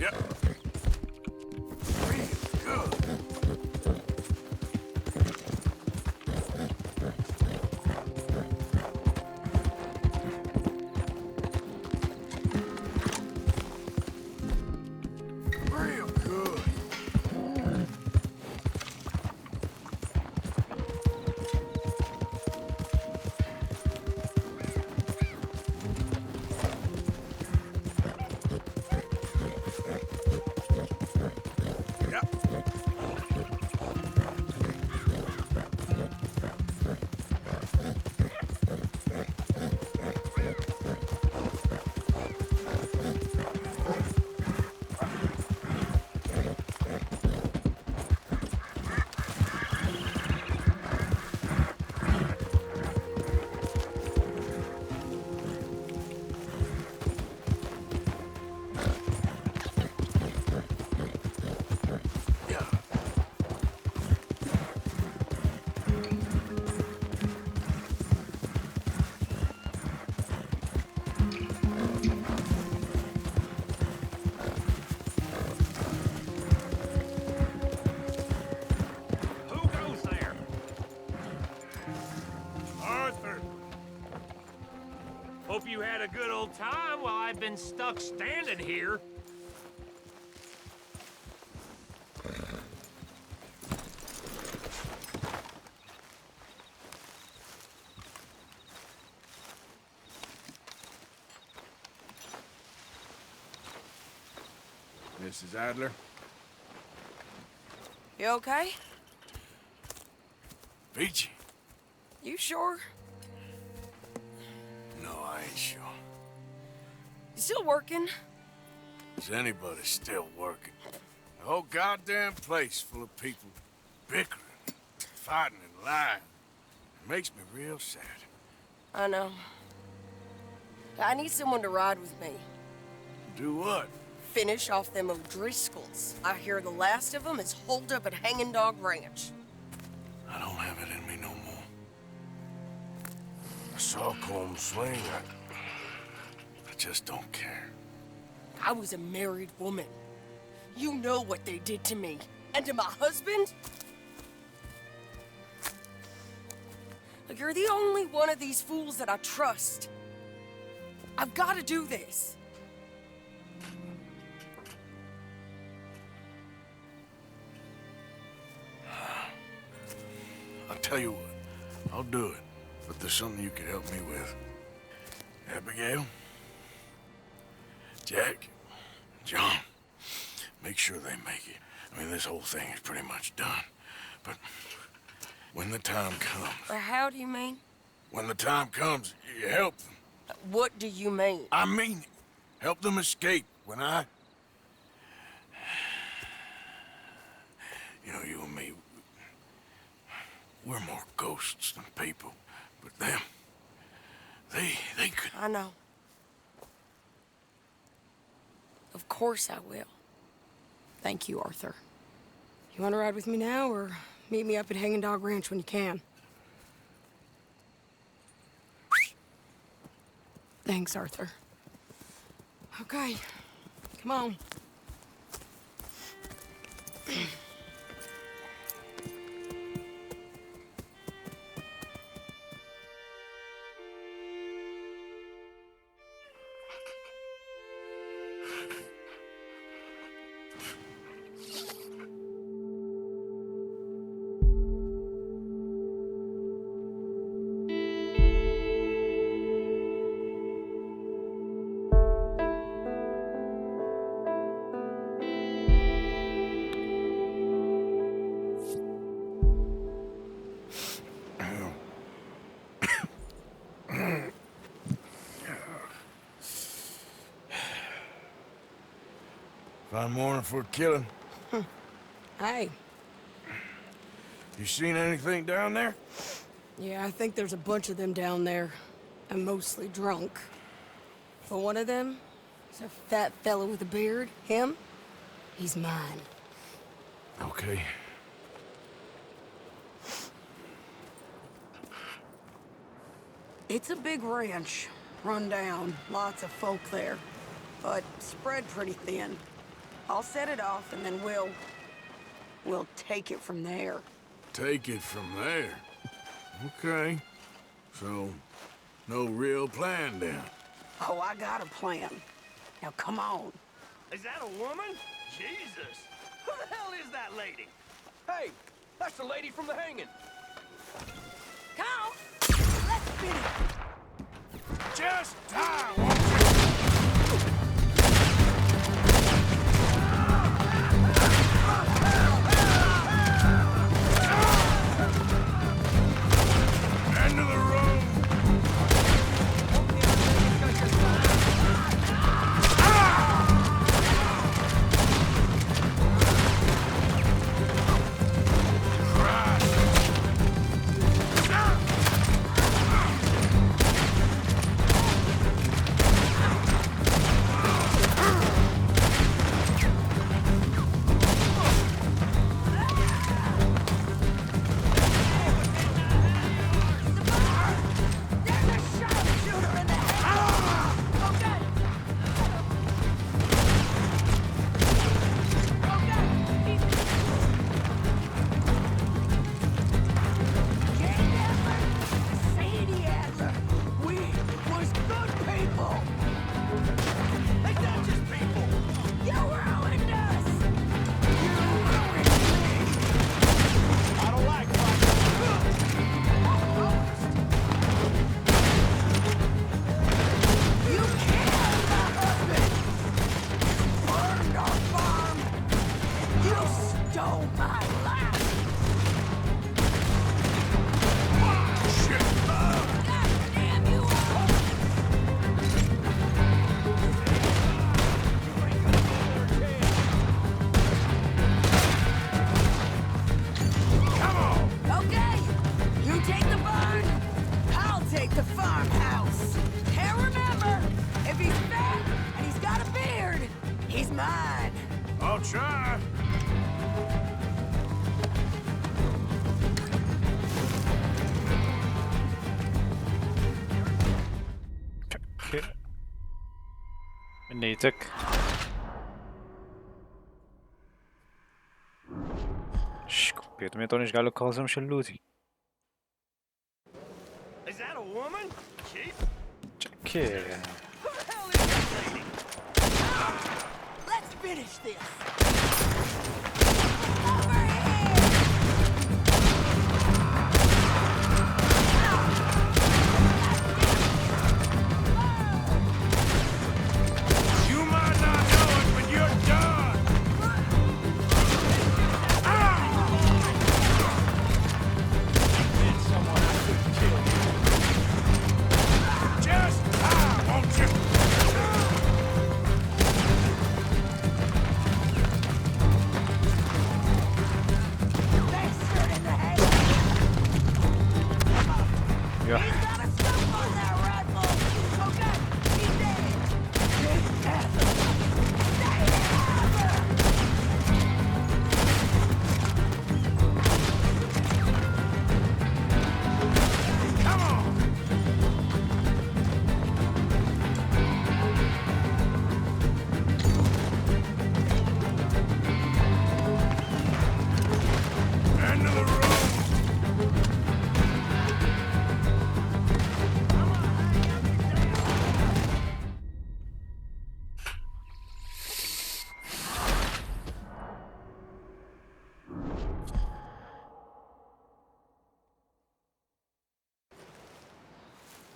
Yep. Hope you had a good old time while I've been stuck standing here. Mrs. Adler? You okay? Peachy? You sure? No, I ain't sure. You still working? Is anybody still working? The whole goddamn place full of people bickering, fighting, and lying. It makes me real sad. I know. I need someone to ride with me. Do what? Finish off them O'Driscolls. I hear the last of them is holed up at Hanging Dog Ranch. I don't have it in me no more. I saw Colm swing. I just don't care. I was a married woman. You know what they did to me. And to my husband? Look, you're the only one of these fools that I trust. I've got to do this. I'll tell you what, I'll do it. But there's something you could help me with. Abigail, Jack, John, make sure they make it. I mean, this whole thing is pretty much done. But when the time comes... How do you mean? When the time comes, you help them. What do you mean? I mean, help them escape when I... You know, you and me, we're more ghosts than people. But them, they could... I know. Of course I will. Thank you, Arthur. You want to ride with me now, or meet me up at Hanging Dog Ranch when you can? Thanks, Arthur. Okay, come on. Fine morning for a killing. Hey. You seen anything down there? Yeah, I think there's a bunch of them down there. I'm mostly drunk. But one of them is a fat fella with a beard. Him, he's mine. Okay. It's a big ranch, run down, lots of folk there, but spread pretty thin. I'll set it off and then we'll take it from there. Take it from there. Okay. So, no real plan then? Oh, I got a plan. Now come on. Is that a woman? Jesus. Who the hell is that lady? Hey, that's the lady from the hanging. Come! Let's finish. Just time, won't you? End of the road! I'll try. Okay. بنيتك. Pietro, to nicht geile Kosem Shaluti. Is that a woman? Chief? Okay. Who the hell is that lady? Let's finish this. You might not know it, but you're done. Just time, won't you? Yeah. End of the road.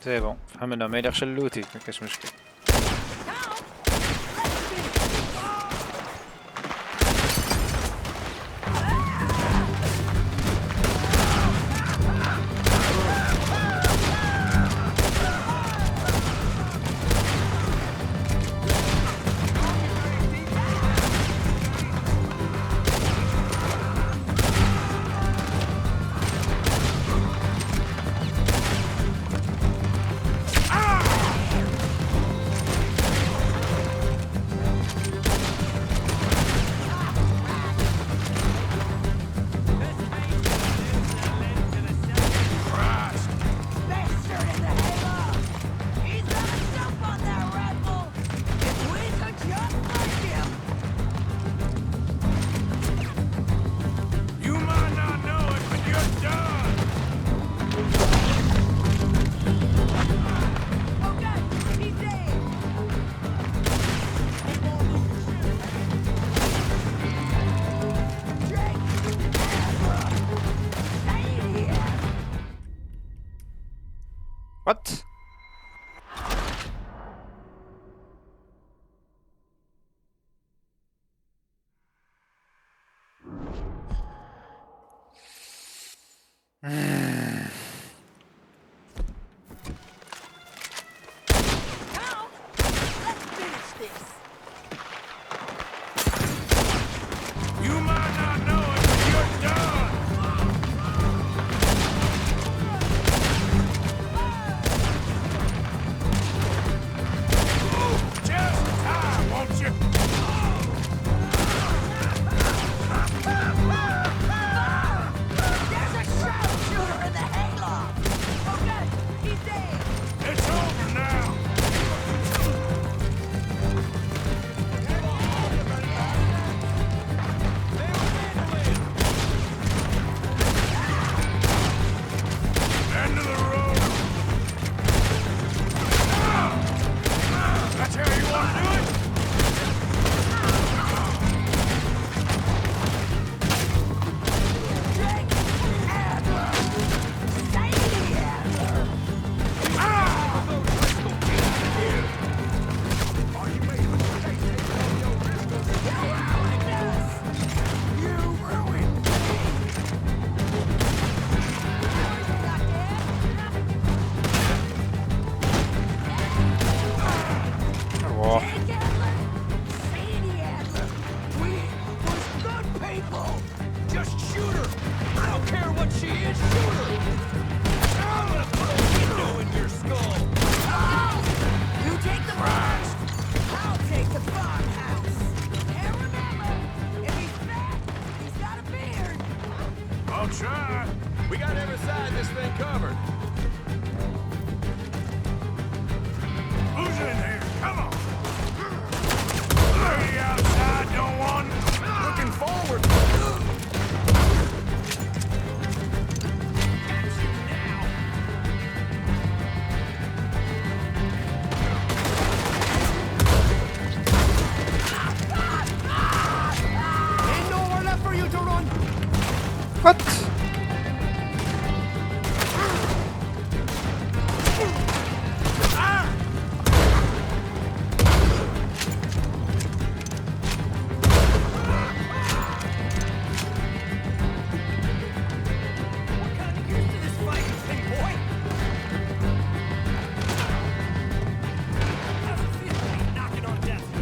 C'est bon, فهمنا ما يدخل اللوتي ما كاش مشكل. What? You might not know it, but you're done! Just time, won't you? There's a sharpshooter in the hayloft! Okay, he's dead! It's over now! End of the road! That's how you want to do it? Just shoot her! I don't care what she is, shoot her! I'm gonna put a window in your skull! You take the box! I'll take the farmhouse! And remember, if he's fat, he's got a beard! I'll try. We got every side of this thing covered. Who's in here? Come on! Lady outside, don't want... Looking forward! Ain't nowhere left for you to run! What?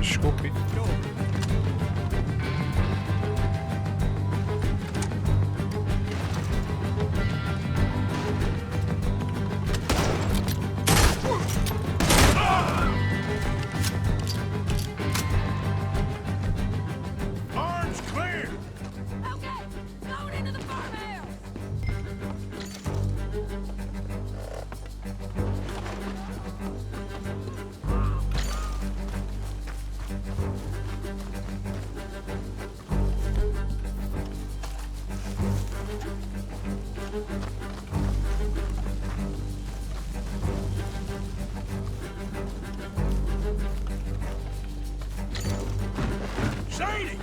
Schwuppi. Arms clear! Okay, going into the farmhouse! Shady!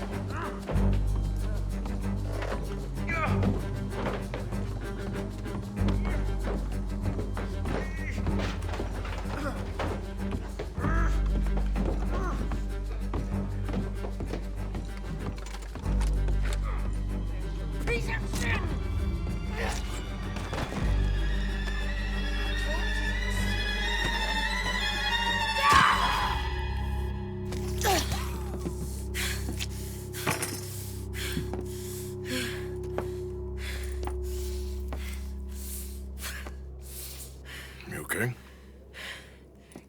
Piece of shit! You okay?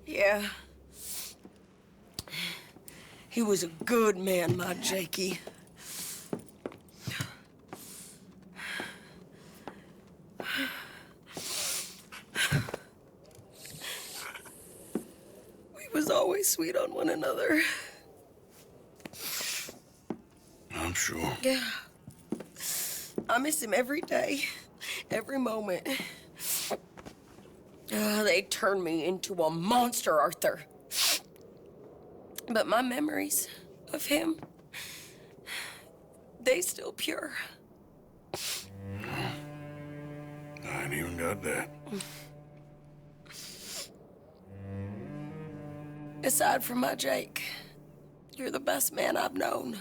Yeah. He was a good man, my Jakey. We was always sweet on one another. I'm sure. Yeah. I miss him every day, every moment. They turned me into a monster, Arthur. But my memories of him, they still pure. I ain't even got that. aside from my Jake, you're the best man I've known.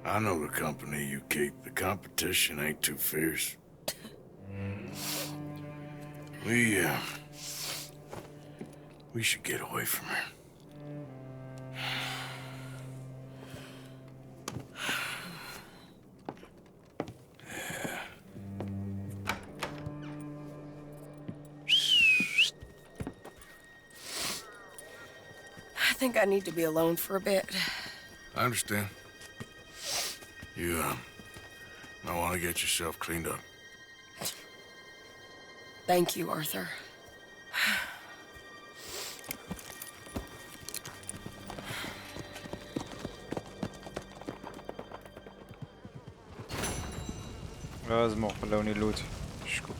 I know the company you keep. The competition ain't too fierce. We should get away from her. I think I need to be alone for a bit. I understand. You, might want to get yourself cleaned up. Thank you, Arthur. لازم خلوني لوتي شكو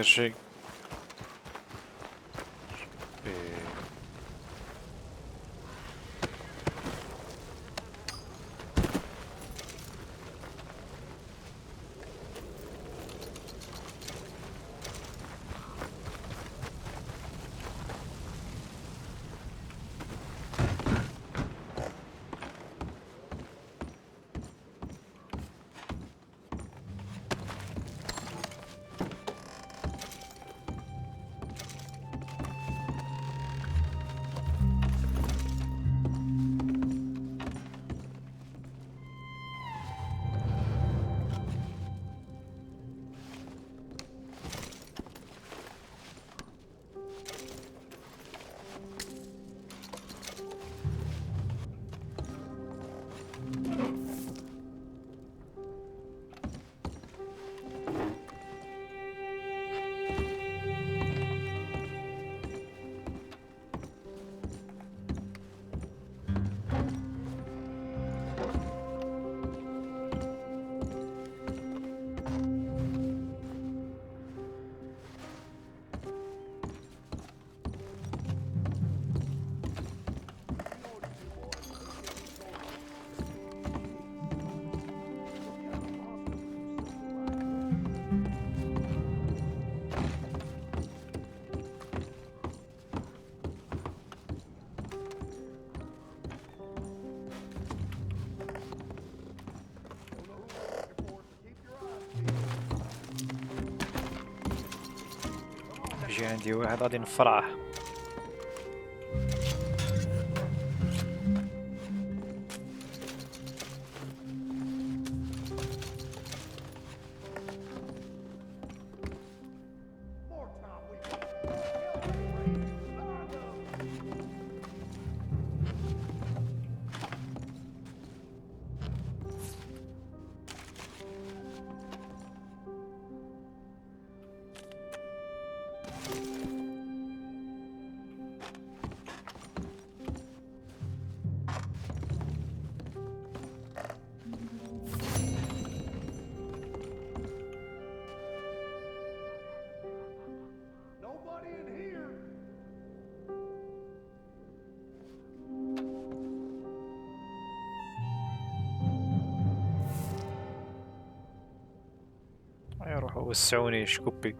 شيء يجي عندي واحد غادي نفرعه يروحوا وسعوني شكوبي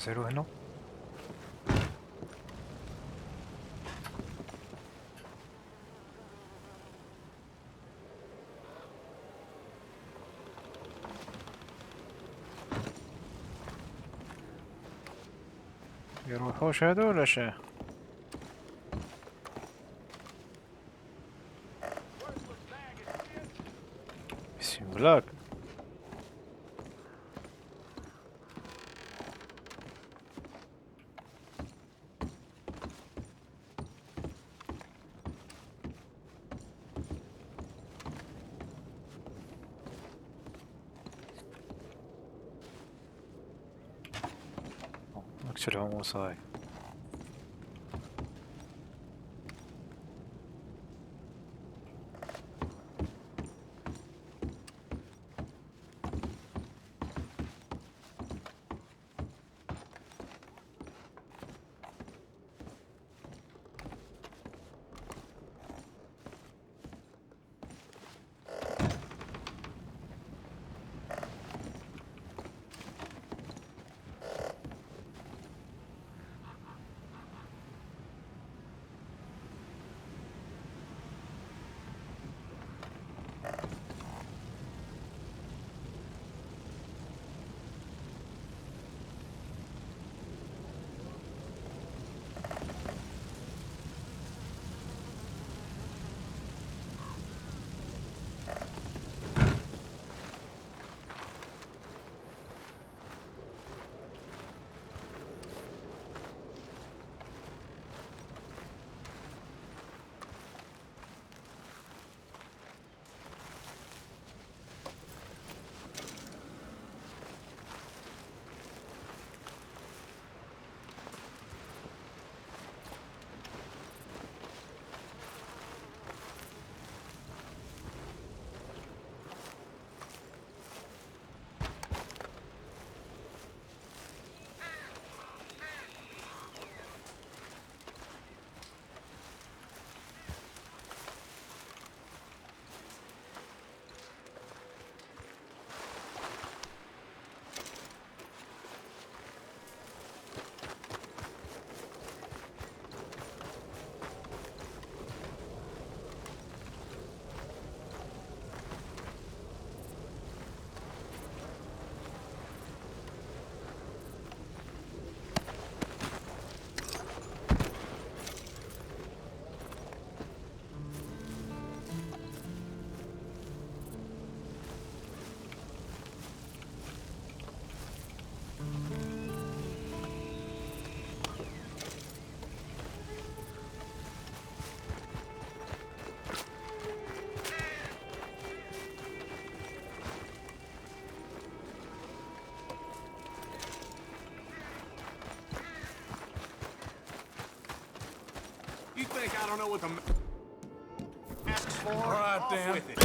نزلوا هنا. يروحوش هادو ولا شي؟ بسم الله. نقتلهم وصاي. You think I don't know what the asks for? All right, Off Dan. with it.